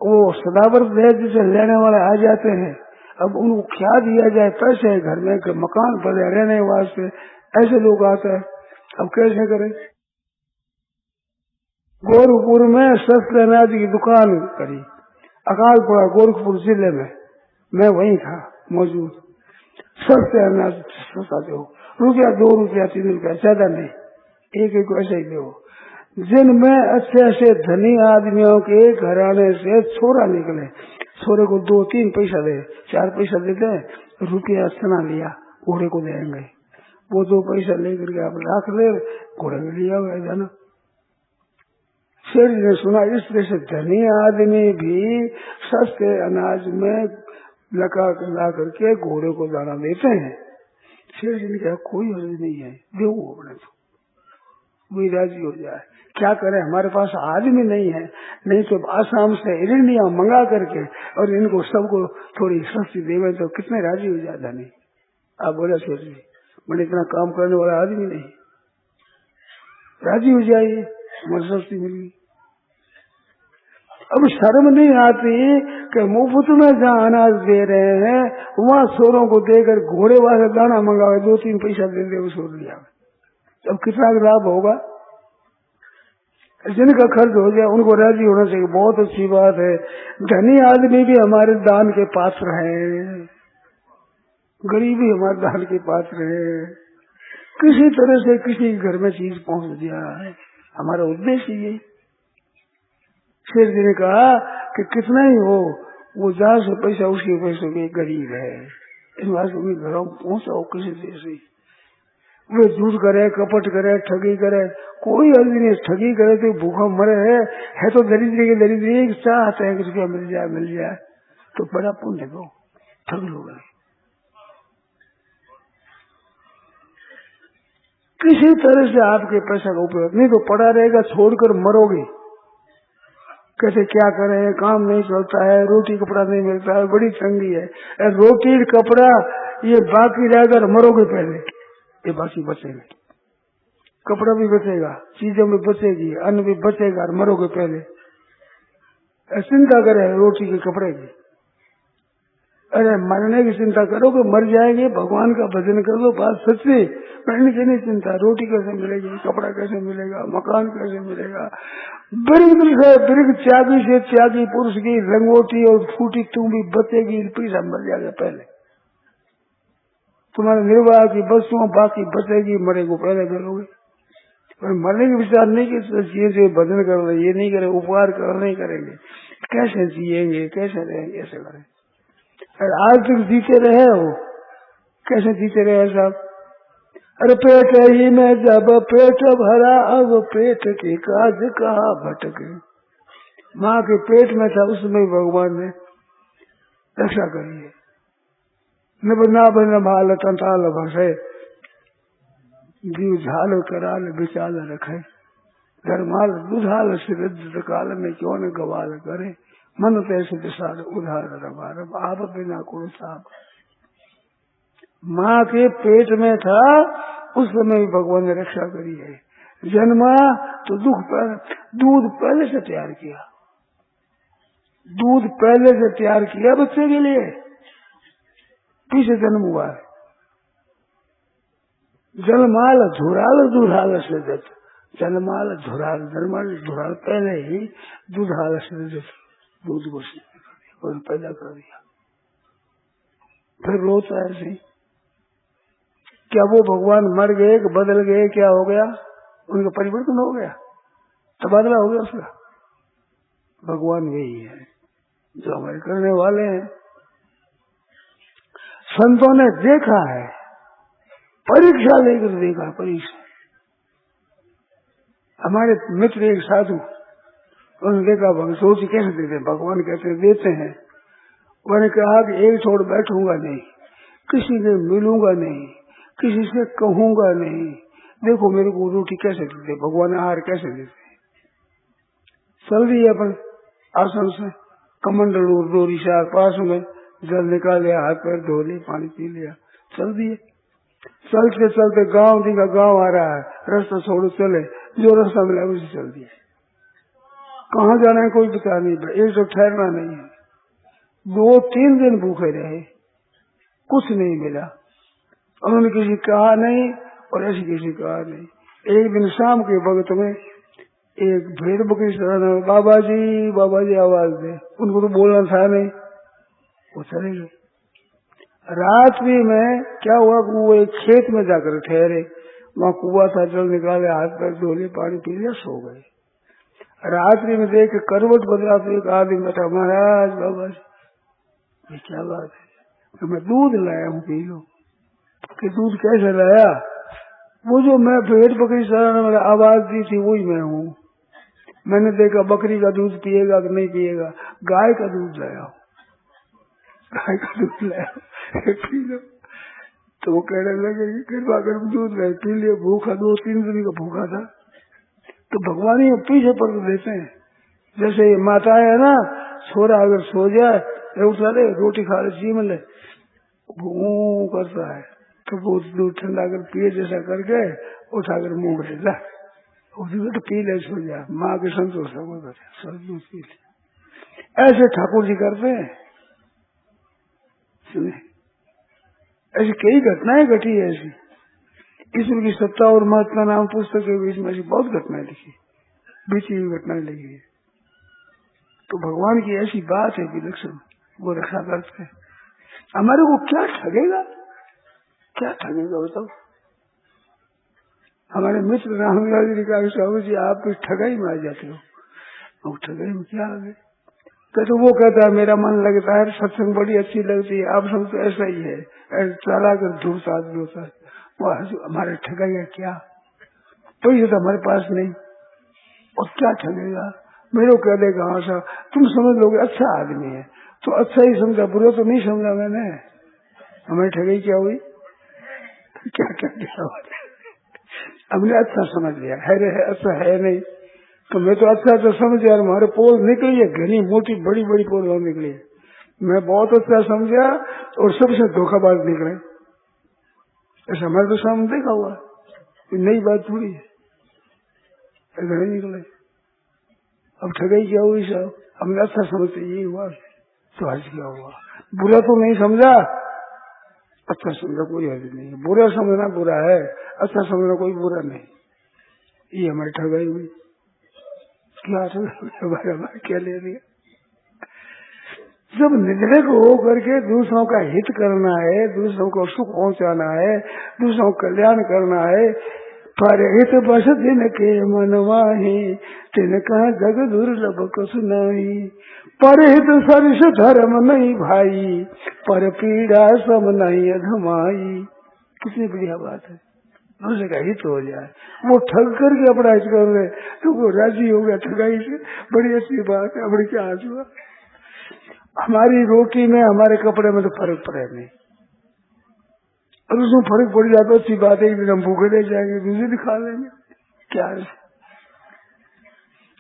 वो सदावर दहेज से लेने वाले आ जाते हैं, अब उनको क्या दिया जाए, पैसे घर में मकान बने रहने वास्ते, ऐसे लोग आते हैं, अब कैसे करें। गोरखपुर में सस्ते अनाज की दुकान करी, अकाल पड़ा गोरखपुर जिले में, मैं वहीं था मौजूद। सस्ते अनाज सस्ता दो, रुपया 2 रुपया 3 रुपया, ज्यादा नहीं, एक ऐसे ही दो। जिनमें अच्छे अच्छे धनी आदमियों के घराने से छोरा निकले, छोरे को 2-3 पैसा दे, 4 पैसा देते, रुपया चना लिया, घोड़े को देंगे, वो 2 पैसा लेकर के आप रख ले, घोड़े में लिया हुआ ना। शेर ने सुना इस तरह से धनी आदमी भी सस्ते अनाज में ला करके घोड़े को दाना देते हैं। शेर जी ने कहा कोई हर्ज नहीं है, दो अपने तो वही राजी हो जाए। क्या करें, हमारे पास आदमी नहीं है, नहीं तो आसाम से हिरनिया मंगा करके और इनको सबको थोड़ी सस्ती देवे तो कितने राजी हो जाए धनी। आप बोले शेर जी मैंने इतना काम करने वाला आदमी नहीं, राजी हो जाइए, हमारी सस्ती मिली। अब शर्म नहीं आती कि मुफ्त में जहाँ अनाज दे रहे हैं वहाँ छोरों को देकर घोड़े वाले दाना मंगावे, 2-3 पैसा दे दे वो छोड़ लिया, अब कितना लाभ होगा। जिनका खर्च हो जाए उनको राजी होना चाहिए, बहुत अच्छी बात है। धनी आदमी भी हमारे दान के पात्र है, गरीब भी हमारे दान के पात्र है, किसी तरह से किसी घर में चीज पहुंच जाए, हमारा उद्देश्य ये। शेर जी ने कहा कि कितना ही हो वो 10 पैसा उसके पैसों के गरीब है, इस वास्ते घरों पहुंचाओ किसी देश से। वे झूठ करे, कपट करे, ठगी करे, कोई आदमी नहीं ठगी करे तो भूखा मरे है तो दरिद्र के दरिद्र एक चाहते हैं कि रुपया मिल जाए। तो बड़ा पुण्य दो, ठग लोगे। किसी तरह से आपके पैसा का उपयोग नहीं तो पड़ा रहेगा, छोड़कर मरोगे। कैसे क्या करें, काम नहीं चलता है, रोटी कपड़ा नहीं मिलता है, बड़ी तंगी है। रोटी कपड़ा ये बाकी रहेगा, मरोगे पहले, ये बाकी बचेगा। कपड़ा भी बचेगा, चीजें भी बचेगी, अन्न भी बचेगा, और मरोगे पहले। चिंता करे रोटी के कपड़े की, अरे मरने की चिंता करो कि मर जाएंगे, भगवान का भजन कर लो, बात सच्ची। मरने की नहीं चिंता, रोटी कैसे मिलेगी, कपड़ा कैसे मिलेगा, मकान कैसे मिलेगा। बिरग त्यागी से त्यागी पुरुष की लंगोटी और फूटी तुम भी बचेगी, पैसा मर जाएगा पहले। तुम्हारे निर्वाह की वस्तुओं बाकी बचेगी, मरेगो पहले करोगे। पर मरने के विचार नहीं कि ये भजन कर रहे, ये नहीं करे, उपकार कर नहीं करेंगे, कैसे जिएंगे, कैसे रहेंगे, ऐसे करें। और आज तक जीते रहे हो, कैसे जीते रहे साहब? अरे पेट ही में जब पेट भरा, अब पेट के काज कहाँ भटके। माँ के पेट में था, उसमें भगवान ने रक्षा करी है। न भाल तंताल भसे, जीव झाल कराल विचाल रखे। धर्माल दुधाल सिद्ध काल में क्यों न गवाल करे। मन तैसे विशाल उधार रबार, आप बिना को साहब। माँ के पेट में था, उस समय भी भगवान ने रक्षा करी है। जन्मा तो दूध पहले से तैयार किया, दूध पहले से तैयार किया बच्चे के लिए, पीछे जन्म हुआ है। जलमाल झुराल दूधाल सृजत, जलमाल झुराल, जलमाल झुराल पहले ही दूधाल सृजत, दूध को और पैदा कर दिया। फिर रोता है ऐसे, क्या वो भगवान मर गए, बदल गए, क्या हो गया? उनका परिवर्तन हो गया, तबादला हो गया उसका। भगवान वही है जो हमारे करने वाले हैं। संतों ने देखा है, परीक्षा लेकर देखा, परीक्षा। हमारे मित्र एक साधु, उन्होंने देखा सोच कैसे देते हैं, भगवान कैसे देते हैं। उन्होंने कहा कि एक छोड़ बैठूंगा नहीं, किसी से मिलूंगा नहीं, किसी से कहूंगा नहीं, देखो मेरे को रोटी कैसे देते, भगवान आहार कैसे देते। चल रही है अपन आसन से, कमंडल डोरी से पास में, जल निकाल लिया, हाथ पैर धो लिए, पानी पी लिया, चल दिए। चलते चलते गांव दिखा, गांव आ रहा है, रास्ता छोड़ो चले, जो रास्ता मिला उसी चल दिए। कहाँ जाना है कोई पता नहीं, एक तो ठहरना नहीं है। 2-3 दिन भूखे रहे, कुछ नहीं मिला। उन्होंने किसी कहा नहीं और ऐसी किसी कहा नहीं। एक दिन शाम के वक्त में एक भेड़ बकरी सराहना, बाबा जी आवाज दे, उनको तो बोलना था नहीं, वो चले गए। रात्रि में क्या हुआ, वो एक खेत में जाकर ठहरे, वहाँ कुआं था, जल निकाले, हाथ पैर धो लिए, पानी पी लिया, सो गए। रात्रि में देख करवट बदला तो एक आदमी बैठा, महाराज बाबा जी, ये क्या बात है? तो मैं दूध लाया हूँ, पी लो। कि दूध कैसे लाया? वो जो मैं भेड़ बकरी सराहना में आवाज दी थी वही मैं हूँ। मैंने देखा बकरी का दूध पिएगा कि नहीं पिएगा, गाय का दूध लाया हूँ, गाय का दूध लाया पी लो। तो वो कहने लगे कृपा कर दूध लाए, पी लिया। भूखा 2-3 दिन का भूखा था। तो भगवान ही पीछे पड़ देते हैं। जैसे माता है ना, छोरा अगर सो जाए, उठा ले, रोटी खा ले, ची मिले, वो करता है, तो वो दूध ठंडा कर पिए, जैसा करके उठाकर मुंह में ला, तो पी ले, सो जा, माँ के संतोष है, वो सब दूध पी ले। ऐसे ठाकुर जी करते हैं। सुने, ऐसी कई घटनाएं घटी है। ऐसी ईश्वर की सत्ता और महात्मा नाम पुस्तक के बीच में ऐसी बहुत घटनाएं लिखी, बीती हुई घटनाएं लिखी है। तो भगवान की ऐसी बात है विलक्षण, वो रक्षा करते हैं। हमारे को क्या ठगेगा, क्या ठगेगा बताओ? हमारे मित्र रामलाल जी का स्वामी जी, आप इस ठगाई में आ जाते हो। और ठगाई में क्या लगे? तो वो कहता है मेरा मन लगता है, सत्संग बड़ी अच्छी लगती है, आप सब तो ऐसा ही है, चला कर धूप आदमी होता है। वो हमारे ठगेगा क्या? पैसे तो हमारे पास नहीं, और क्या ठगेगा? मेरे को कह देगा हाँ साहब, तुम समझ लोगे अच्छा आदमी है, तो अच्छा ही समझा, बुरा तो नहीं समझा मैंने। हमें ठगी क्या हुई, क्या क्या क्या हमने अच्छा समझ लिया है, अच्छा है नहीं। तो मैं तो अच्छा अच्छा समझ यार, हमारे पोल निकली है, घनी मोटी बड़ी बड़ी पोल निकली है। मैं बहुत अच्छा समझा और सबसे धोखाबाज निकले। ऐसा हमारे तो सामने देखा हुआ, नई बात थोड़ी है, ऐसा नहीं निकले। अब ठगाई क्या हुई साहब, हमने अच्छा समझते यही हुआ, तो हर्ज क्या हुआ। बुरा तो नहीं समझा, अच्छा समझा, कोई हर्ज नहीं है। बुरा समझना बुरा है, अच्छा समझना कोई बुरा नहीं। ये हमारी ठगाई हुई। क्या हमारा क्या ले लिया। जब निधड़क हो करके दूसरों का हित करना है, दूसरों को सुख पहुंचाना है, दूसरों को कल्याण करना है, पर हित बस दिन के मनवाही, तिनका जग दुर्लभ कसु नहीं। पर हित सरिस धर्म नहीं भाई, पर पीड़ा सम नहीं अधमाई। कितनी बढ़िया बात है, दूसरे का हित हो जाए। वो ठग करके अपना हित कर रहे तो वो राजी हो गया ठगाई से, बड़ी अच्छी बात है। अब क्या हुआ, हमारी रोटी में हमारे कपड़े में तो फर्क पड़े नहीं, और उसमें फर्क पड़ जाता अच्छी बात है। एक दिन हम भूखे रह जाएंगे, दूसरे दिन खा लेंगे, क्या है।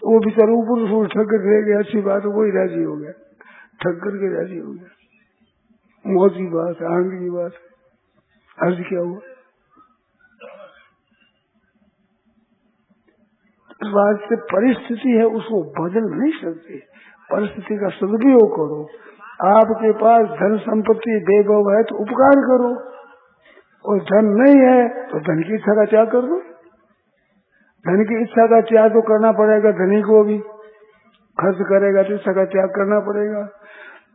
वो बेचारा ऊपर से ठग कर रह गया, अच्छी बात है, वही राजी हो गया, ठग करके राजी हो गया। मौज की बात है, आनंद की बात है। अर्ज क्या हुआ, इस बात से परिस्थिति है उसको बदल नहीं सकते। परिस्थिति का सदुपयोग करो। आपके पास धन संपत्ति वैभव है तो उपकार करो, और धन नहीं है तो धन की इच्छा का त्याग कर दो। धन की इच्छा का त्याग तो करना पड़ेगा, धनी को भी खर्च करेगा तो इच्छा का त्याग करना पड़ेगा।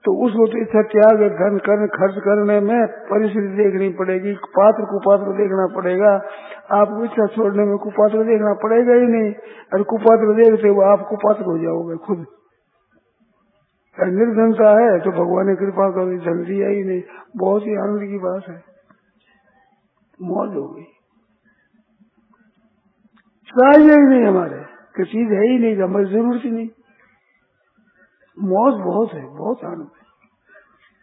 तो उसको तो इच्छा त्याग धन खर्च करने में परिस्थिति देखनी पड़ेगी, पात्र कुपात्र देखना पड़ेगा। आपको इच्छा छोड़ने में कुपात्र देखना पड़ेगा ही नहीं, और कुपात्र देखते हुए आप कुपात्र हो जाओगे खुद। निर्धनता है तो भगवान ने कृपा कर दी, धन दिया ही नहीं, बहुत ही आनंद की बात है, मौज हो गई। चाहिए ही नहीं, हमारे कि चीज है ही नहीं, हमारी जरूरत ही नहीं, मौज बहुत है, बहुत आनंद है।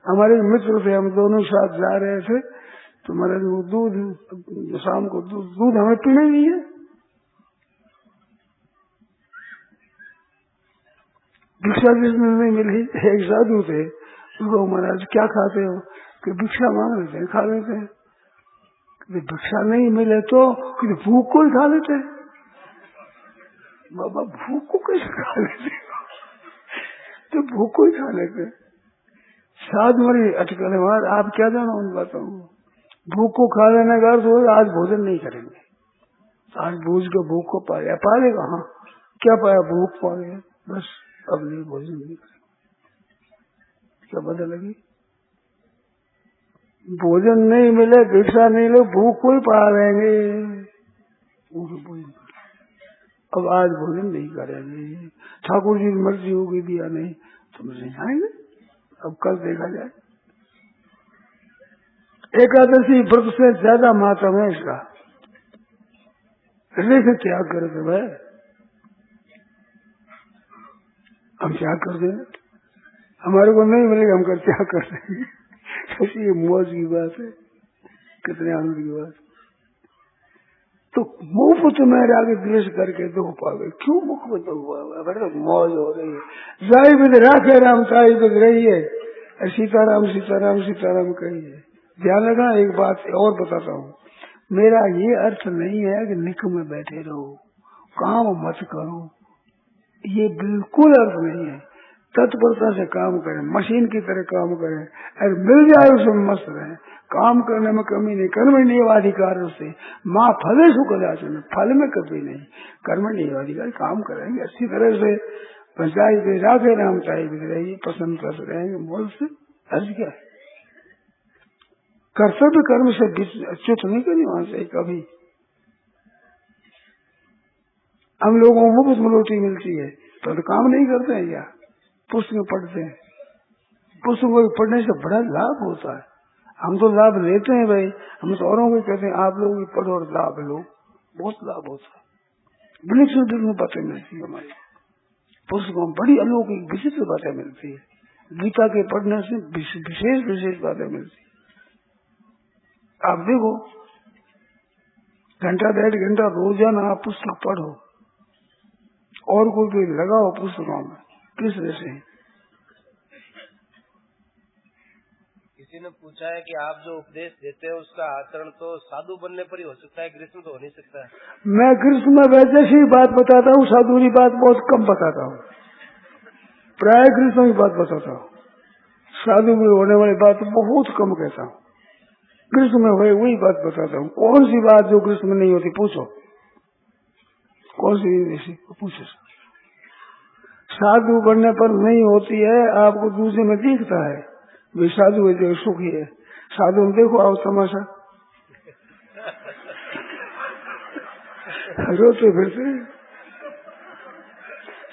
हमारे मित्र थे, हम दोनों साथ जा रहे थे, तो हमारे दूध शाम को दूध हमें पीना नहीं है। भिक्षा जिसने नहीं मिली, एक साधु थे, उनको महाराज क्या खाते हो, कि भिक्षा मांग लेते हैं, खा लेते हैं। भिक्षा नहीं मिले तो भूख को ही खा लेते हैं। बाबा भूख को कैसे खा लेते, तो भूख को ही खा लेते। साध मरी अटकल है, आप क्या जानो उन बातों को। भूख को खा लेने का अर्थ हो आज भोजन नहीं करेंगे, आज बूझ के भूख को पाया, पाएगा। हाँ क्या पाया, भूख पा गया, बस अब नहीं भोजन नहीं करेंगे। क्या बदलेगी, भोजन नहीं मिले, भिक्षा नहीं लो, भूख को ही पा लेंगे। अब आज भोजन नहीं करेंगे, ठाकुर जी की मर्जी होगी दिया नहीं तो मुझे आएंगे, अब कल देखा जाए। एकादशी व्रत से ज्यादा मातम है इसका, हृदय से त्याग करे थे भाई, हम त्याग कर दें, हमारे को नहीं मिलेगा हम कर त्याग कर देंगे। कैसी ये मौज की बात है, कितने आनंद की बात। तो मुफ्त में आगे द्वेष करके दुख पावे, क्यों मुख में दुख पावे, बड़े मौज हो रही है। जाई बिद राखे राम ताई बिद रही है, सीताराम सीताराम सीताराम कहिए। ध्यान लगा, एक बात और बताता हूँ, मेरा ये अर्थ नहीं है कि निकम में बैठे रहो, काम मत करो, ये बिल्कुल अर्थ नहीं है। तत्परता से काम करें, मशीन की तरह काम करें, अगर मिल जाए उसमें मस्त रहे, काम करने में कमी नहीं। कर्म नियमाधिकार से माँ फले सुखदाचन, फल में कभी नहीं, कर्म नियमाधिकार काम करेंगे अच्छी तरह से। पंचायत राखे राम चाहे रहेगी, पसंद कर रहेंगे मोल से, अर्ज क्या है। कर्तव्य कर्म से अच्युत नहीं करनी वहां से कभी। हम लोगों को मुफ्त में रोटी मिलती है तो काम नहीं करते हैं क्या, पुस्तक पढ़ते हैं, पुस्तकों को पढ़ने से बड़ा लाभ होता है। हम तो लाभ लेते हैं भाई, हम तो औरों को कहते हैं आप लोग भी पढ़ो और लाभ लो, बहुत लाभ होता है। विलक्षण बातें मिलती है, हमारी पुस्तकों में बड़ी अलौकिक विचित्र बातें मिलती है, गीता के पढ़ने से विशेष बातें मिलती। आप देखो, घंटा 1.5 घंटा रोजाना आप पुस्तक पढ़ो और कोई भी लगाओ पुस्तकों में, किस तरह से। किसी ने पूछा है कि आप जो उपदेश देते हैं उसका आचरण तो साधु बनने पर ही हो सकता है, कृष्ण तो हो नहीं सकता है। मैं कृष्ण में वैसे ही बात बताता हूँ, साधु की बात बहुत कम बताता हूँ, प्राय कृष्ण की बात बताता हूँ, साधु में होने वाली बात बहुत कम कहता हूँ। कृष्ण में हुए वही बात बताता हूँ। कौन सी बात जो कृष्ण में नहीं होती पूछो, कौन सी ऐसी पूछो। साधु बनने पर नहीं होती है, आपको दूसरे में दिखता है वे साधु है जो सुखी है। साधु में देखो आओ तमाशा रोते फिरते।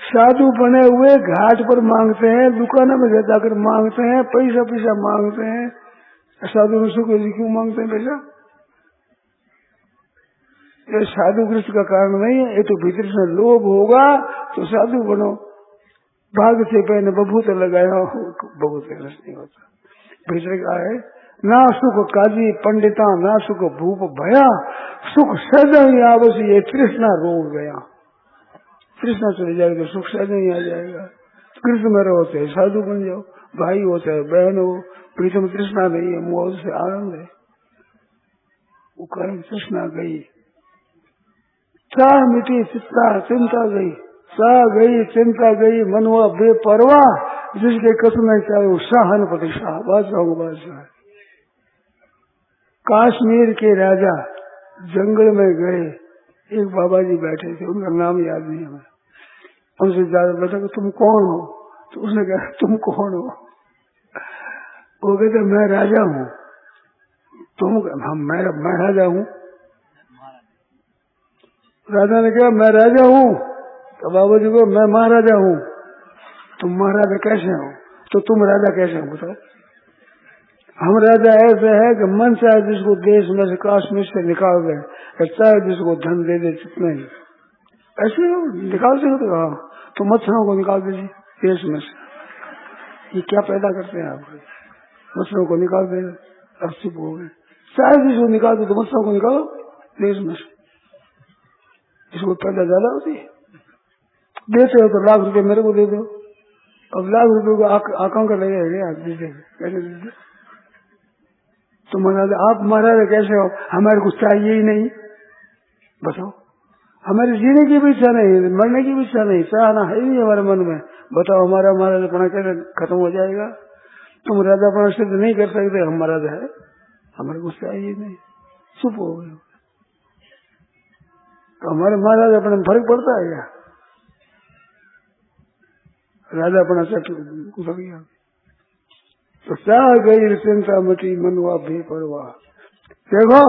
साधु बने हुए घाट पर मांगते हैं, दुकानों में जाकर मांगते हैं, पैसा मांगते हैं। साधु में सुख क्यों मांगते हैं पैसा? ये साधु कृष्ण का कारण नहीं है, ये तो भीतर से लोभ होगा तो साधु बनो। भाग से पहले बबूत लगाया, बबूत रस नहीं होता। भीतर का है ना सुख काजी पंडिता, ना सुख भूप भया, सुख सहज ही आवश्य, ये तृष्णा रोग गया। तृष्णा चली जाएगी तो सुख सहज ही आ जाएगा। कृष्ण में रहो तो साधु बन जाओ, भाई हो चाहे बहन हो, प्रीतम तृष्णा नहीं है, मौज से आनंद है। वो कर्म तृष्णा गई, चाह मिटी चिंता गई, सा गई चिंता गई, मनवा बेपरवाह, जिसके कसम नहीं चाहे वो शाहन प्रतिशाह, बादशाह। कश्मीर के राजा जंगल में गए, एक बाबा जी बैठे थे, उनका नाम याद नहीं हमें। उनसे ज्यादा बता तुम कौन हो? तो उसने कहा तुम कौन हो? वो कहते मैं राजा हूँ। तुम? हम मैं राजा हूँ। राजा ने कहा मैं राजा हूँ। तो बाबा जी को मैं महाराजा हूँ। तुम महाराजा कैसे हो? तो तुम राजा कैसे हो बताओ? हम राजा ऐसे है कि मन चाहे जिसको देश में से कश्मीर से निकाल दे, चाहे जिसको धन दे दे, जितने ही ऐसे निकाल सकते हो। हाँ तो मच्छरों को निकाल दीजिए देश में से। ये क्या पैदा करते हैं आप? मच्छरों को निकाल दे, अब चुप हो गए। चाहे जिसको निकाल दो तो मच्छरों को निकालो देश में से। इसको पैदा ज्यादा होती है। देते हो तो लाख रुपए मेरे को दे दो। अब लाख रुपए को आकांक्षा लगेगा कैसे दे? तो महाराज आप महाराज कैसे हो? हमारे कुछ चाहिए ही नहीं, बताओ। हमारे जीने की भी इच्छा नहीं, मरने की भी इच्छा नहीं, चाहना है ही नहीं हमारे मन में। बताओ हमारा महाराजापना कैसे खत्म हो जाएगा? तुम राजापना सिद्ध नहीं कर सकते, हम महाराज है, हमारे कुछ चाहिए नहीं, चुप हो गए। तो हमारे महाराज अपने में फर्क पड़ता है क्या? राजा अपना से उतर गया तो चाह गई चिंता मटी, मनवा बेपरवाह। देखो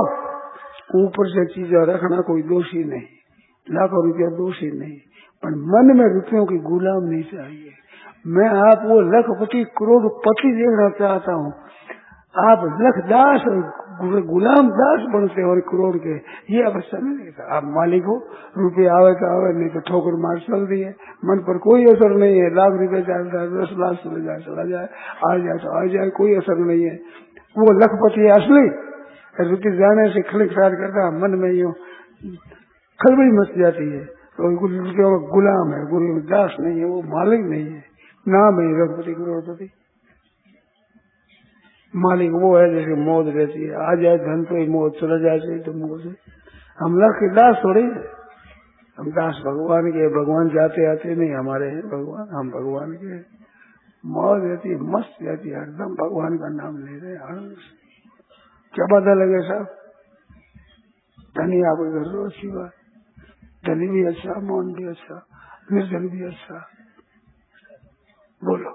ऊपर से चीजें रखना कोई दोषी नहीं, लाखों रुपया दोषी नहीं, पर मन में रुपयों की गुलाम नहीं चाहिए। मैं आप वो लखपति करोड़पति देखना चाहता हूँ। आप लखदास गुलाम दास बनते और करोड़ के, ये अवस्था नहीं था। आप मालिक हो, रुपये आवे तो आवे, नहीं तो ठोकर मार चल दी है, मन पर कोई असर नहीं है। लाख रुपए चाहता है, 10 लाख चला जाए, आ जाए तो आ जाए, कोई असर नहीं है। वो लखपति असली रुपये जाने से खिलखिलाट करता है, मन में यूं खलबली मच जाती है। तो रुपयों का गुलाम है, गुरु दास नहीं है, वो मालिक नहीं है। नाम है लखपति करोड़पति। मालिक वो है जैसे मौत रहती है, आ जाए धन तो ही मौत, चला जाए तो मौत है। हम लख के दास थोड़ी, हम दास भगवान के। भगवान जाते आते नहीं हमारे हैं भगवान, हम भगवान के। मौत रहती है, मस्त रहती है, हरदम भगवान का नाम ले रहे हैं। क्या पता लगे साहब? धनी आपके घर तो अच्छी बात, धनी भी अच्छा, मौन भी अच्छा, निर्जन भी अच्छा। बोलो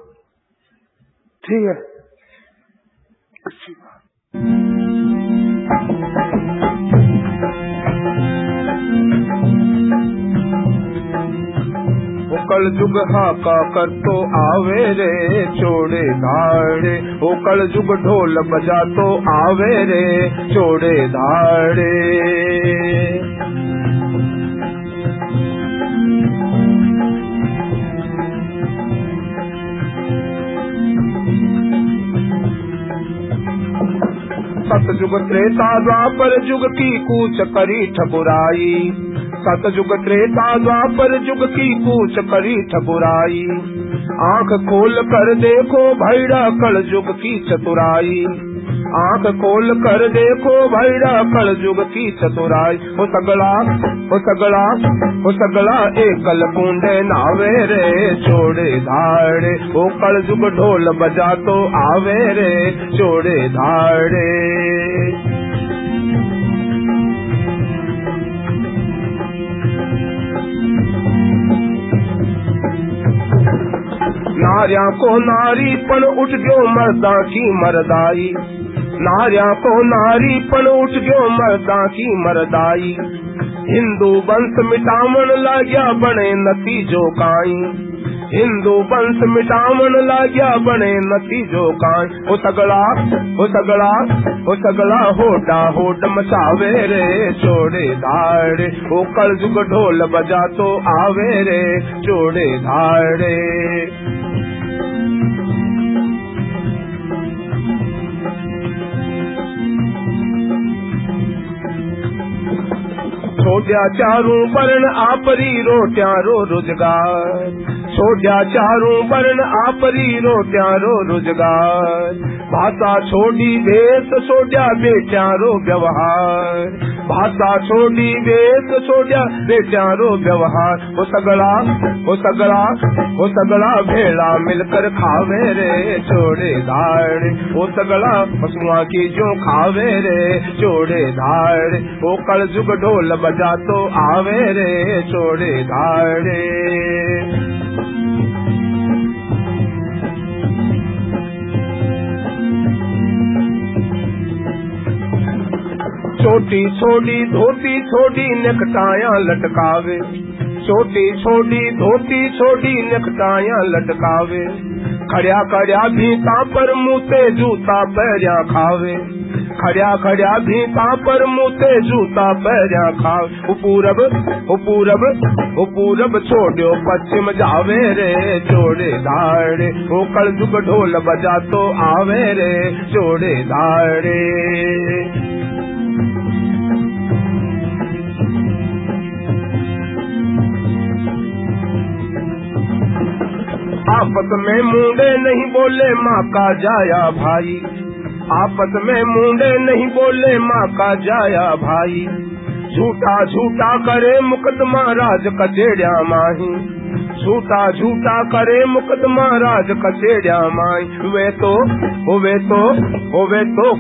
ठीक है, अच्छी बात। कल जुग हाका कर तो आवे रे चोड़े धाड़े, ओ कल जुग ढोल बजा तो आवे रे चोड़े धाड़े। सतयुग त्रेता द्वापर जुग की कूच करी ठकुराई, सतयुग त्रेता द्वापर जुग की कूच करी ठकुराई। आंख खोल कर देखो भैरा कल जुग की चतुराई, आंख खोल कर देखो भैरा कल जुग की चतुराई। हो सगला हो सगला हो सगला एकल कुंडे नावे रे छोड़े धाड़े, ओ कल जुग ढोल बजा तो आवे रे छोड़े धाड़े। नारिया को नारीपन उठ गयो मर्दा की मर्दाई, नारिया को नारीपन उठ गयो मर्दा की मर्दाई। हिंदू वंश मिटावन लाग्या बने नतीजो काई, हिंदू वंश मिटावन लाग्या बने नतीजो काई। हो सगला हो सगला हो सगला होडा होड मचावे रे छोड़े धाड़े, ओ कल जुग ढोल बजा तो आवे रे छोड़े धाड़े। छोड़िया चारों वर्ण आपरी रोटिया रो रोजगार, छोड़िया चारों वर्ण आपरी रोटिया रो रोजगार। भाषा छोड़ी वेश छोड़िया बेटिया रो व्यवहार, भाषा छोड़ी वेश छोड़िया बेटिया रो व्यवहार। वो सगला वो सगला वो सगला भेड़ा मिलकर खावे रे छोड़े धाड़े, वो सगला पशुआ की जो खावे रे छोड़े धाड़े। वो कल जुग ढोल बजा तो आवे रे छोड़े धाड़े। छोटी छोटी धोती छोटी नेकटाया लटकावे, छोटी छोटी धोती छोटी नेकटाया लटकावे। खड़िया खड़िया भीता पर मुँह से जूता पैरिया खावे, खड़िया खड़िया भीता पर मुँह से जूता पैरिया खावे। पूरब पूरब पूरब छोड़ो पश्चिम जावे रे छोड़े धाड़े, वो कल जुग ढोल बजा तो आवे रे छोड़े धाड़े। आपस में मुंडे नहीं बोले माँ का जाया भाई, आपस में मुंडे नहीं बोले माँ का जाया भाई। झूठा झूठा करे मुकदमा राज कचेड़िया माही, झूठा झूठा करे मुकदमा राज कचेड़िया माही। वे तो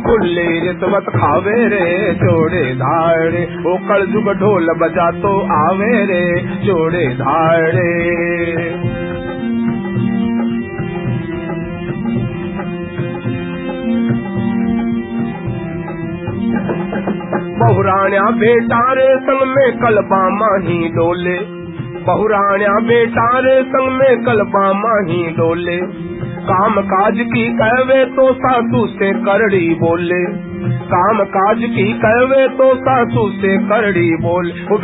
खुले रिश्वत खावे रे छोड़े धाड़े, ओ कल जुग ढोल बजा तो आवे रे छोड़े धाड़े। बहुराण्या बेटा रे संग में कलबा माही डोले, बहुराण्या बेटा रे संग में कलबा माही डोले। काम काज की कहवे तो सासू से करड़ी बोले, काम काज की कहवे तो सासू से करड़ी बोल। ओ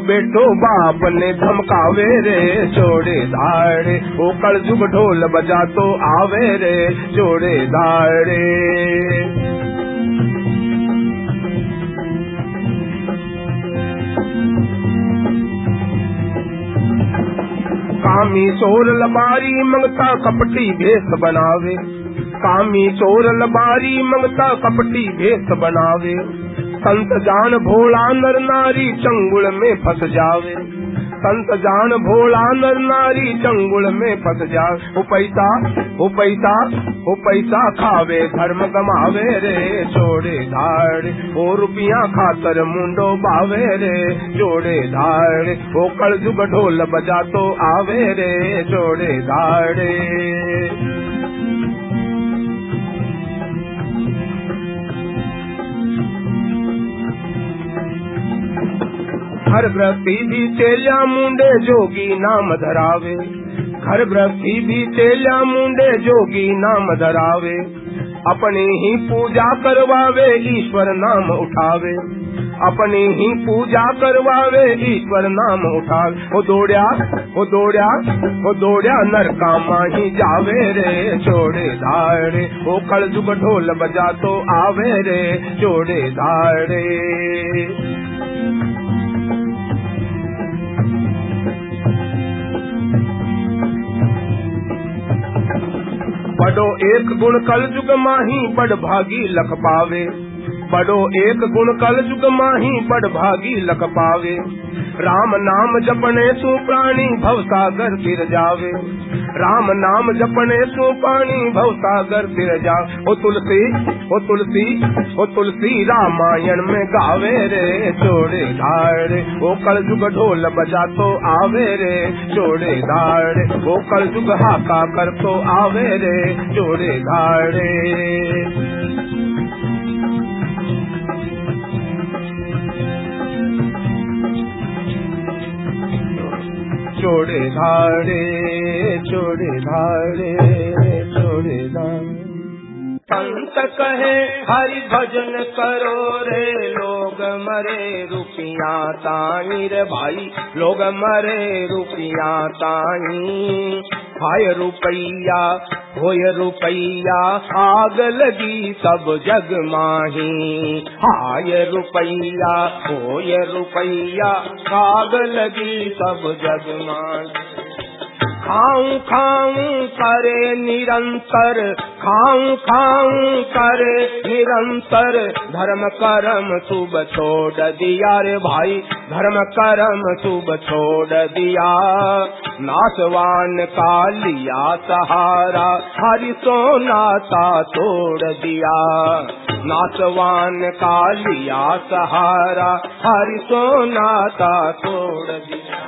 बेटो बाप ने धमकावे रे छोड़े धाड़े, ओ कल जुग ढोल बजा तो आवे रे छोड़े धाड़े। कामी चोर लबारी मंगता कपटी भेष बनावे, कामी चोर लबारी मंगता कपटी भेष बनावे। संत जान भोला नर नारी चंगुल में फंस जावे, संत जान भोला नर नारी चंगुल में फंस जावे। ओ पैसा खावे धर्म गमावे रे छोड़े धाड़े, ओ रुपया खातर मुंडो बावे रे छोड़े धाड़े। ओ कल जुग ढोल बजा तो आवे रे छोड़े धाड़े। हर गृहस्थी भी चेल्या मुंडे जोगी नाम धरावे, हर गृहस्थी भी चेल्या मुंडे जोगी नाम धरावे। अपने ही पूजा करवावे ईश्वर नाम उठावे, अपनी ही पूजा करवावे ईश्वर नाम उठावे। वो दौड़या नरका माही जावे रे जोड़े धाड़े। वो कलजुग ढोल बजा तो आवे रे जोड़े धाड़े। बड़ो एक गुण कलजुग माही बड़ भागी लख पावे। बड़ो एक गुण कलजुग माही बड़ भागी लख पावे। राम नाम जपने सु प्राणी भवसागर फिर जावे। राम नाम जपने सु प्राणी भवसागर फिर जावे। ओ तुलसी रामायण में गावे रे जोड़े धाड़े। वो कलजुग ढोल बजा तो आवे रे जोड़े धाड़े। वो कलजुग हाका कर तो आवे रे जोड़े धाड़े। जोड़े धाड़े जोड़े धाड़े जोड़े धाड़े। संत कहे हरि भजन करो रे लोग मरे रुपिया ताई रे भाई। लोग मरे रुपिया ताई। हाय रुपैया होय रुपैया आग लगी सब जग माही। हाय रुपैया होय रुपैया आग लगी सब जग माही। खाऊं खाऊं करे निरंतर। खाऊं खाऊं करे निरंतर। धर्म कर्म शुभ छोड़ दिया रे भाई। धर्म कर्म शुभ छोड़ दिया। नासवान का लिया सहारा हरि सोनाता तोड़ दिया। नासवान का लिया सहारा हरि सोनाता तोड़ दिया।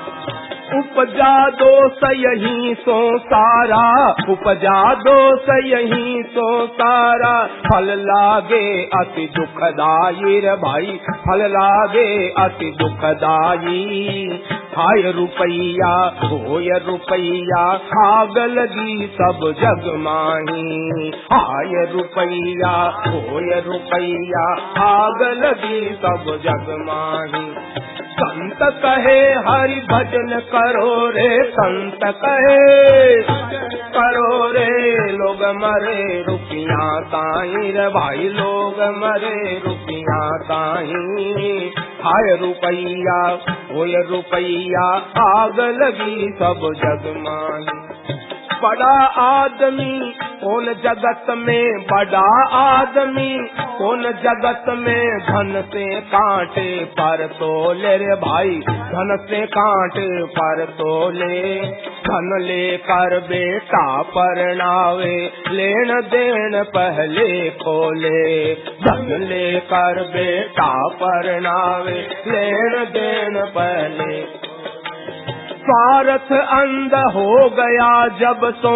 उपजा दोष यही सो सारा। उपजा दोष यही सो सारा। फल लागे अति दुखदाई रे भाई। फल लागे अति दुखदाई। हाय रुपैया होय रुपैया आग लगी सब जग माही। हाय रुपैया होय रुपैया आग लगी सब जग माही। संत कहे हरि भजन करो रे। संत कहे करो रे लोग मरे रुपिया ताई रे भाई। लोग मरे रुपिया ताई। हाय रुपैया होय रुपैया आग लगी सब जग माही। बड़ा आदमी कौन जगत में। बड़ा आदमी कौन जगत में। धन से कांटे पर तोले रे भाई। धन से कांटे पर तोले। धन लेकर बेटा परनावे लेन देन पहले खोले। धन लेकर बेटा परनावे लेन देन पहले। स्वार्थ अंध हो गया जब सो।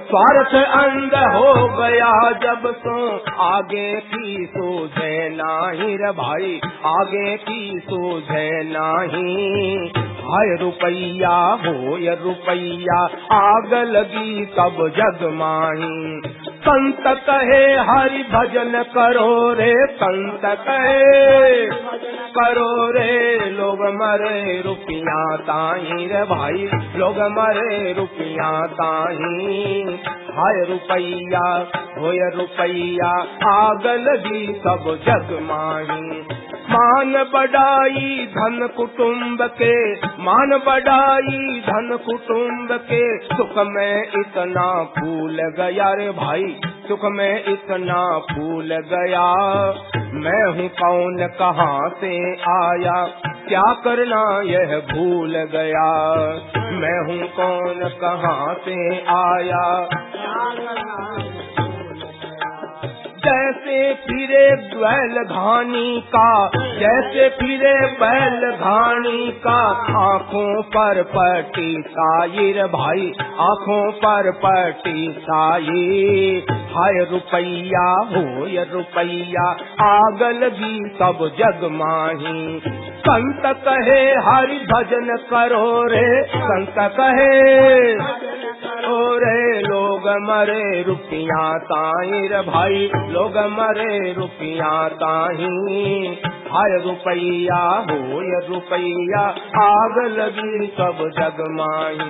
स्वार्थ अंध हो गया जब सो। आगे की सूझे नाही रे भाई। आगे की सूझे नाही। हाय रुपैया होय रुपैया आग लगी सब जग माही। संत कहे हरि भजन करो रे। संत कहे करो रे लोग मरे रुपिया ताई रे भाई। लोग मरे रुपिया ताई। हाय रुपैया होय रुपैया आग लगी सब जग माही। मान बढ़ाई धन कुटुंब के। मान बढ़ाई धन कुटुंब के। सुख में इतना फूल गया रे भाई। सुख में इतना फूल गया। मैं हूँ कौन कहाँ से आया। क्या करना यह भूल गया। मैं हूँ कौन कहाँ से आया। जैसे फिरे बैल घानी का। जैसे फिरे बैल घानी का। आँखों पर पट्टी साई रे भाई। आँखों पर पट्टी साई। हाय रुपैया होय रुपैया आग लगी सब जग माही। संत कहे हरि भजन करो रे। संत कहे ओ रे लोग लोग मरे रुपया ताई रे भाई, लोग मरे रुपया ताई। हाय रुपया होय रुपया, आग लगी सब जग माही।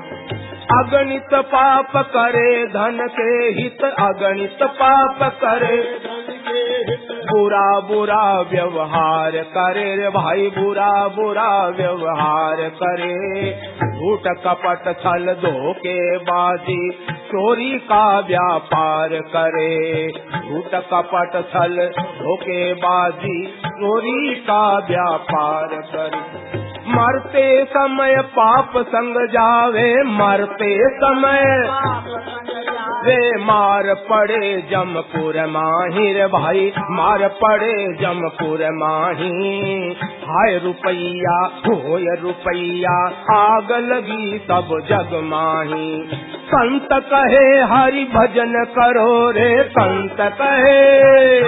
अगणित पाप करे धन के हित, अगणित पाप करे बुरा बुरा व्यवहार करे रे भाई, बुरा बुरा व्यवहार करे। झूठ कपट छल धोखेबाजी, चोरी का व्यापार करे। झूठ कपट छल धोखेबाजी, चोरी का व्यापार करे। मरते समय पाप संग जावे, मरते समय वे मार पड़े जमपुर माही रे भाई, मार पड़े जमपुर माही। हाय रुपया होय रुपया, आग लगी सब जग माही। संत कहे हरि भजन करो रे, संत कहे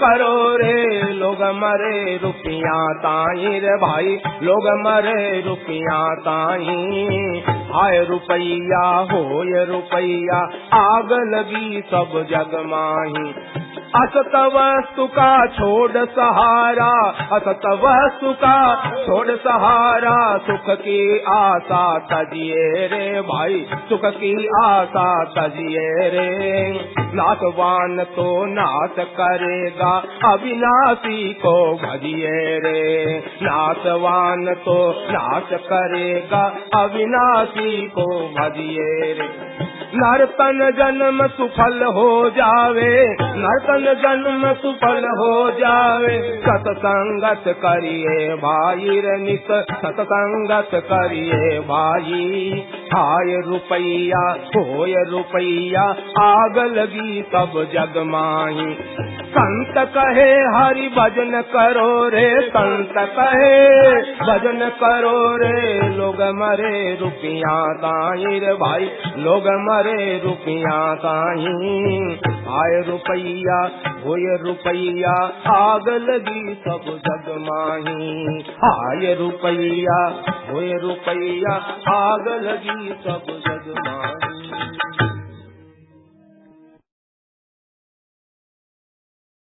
करो रे, लोग मरे रुपया ताई रे भाई, लोग मरे रुपया ताई। हाय रुपया होय रुपया, आग लगी सब जग माही। असत वस्तु का छोड़ सहारा, असत वस्तु का छोड़ सहारा, सुख की आशा तजिए रे भाई, सुख की आशा तजिए रे। नाशवान तो नाश करेगा, अविनाशी को भजिए रे। नाशवान तो नाश करेगा, अविनाशी को भजिए रे। नर्तन जन्म सुफल हो जावे, नर्तन जन्म सुफल हो जावे। सतसंगत करिए भाई रे नित, सतसंगत करिए भाई। हाय रुपया होय रुपया, आग लगी सब जग माही। संत कहे हरि भजन करो रे, संत कहे भजन करो रे, लोग मरे रुपया ताई रे भाई, लोग मरे रुपया ताई। आय रुपया होय रुपया, आग लगी सब जग माही। आय रुपया होय रुपया, आग लगी सब जग माही।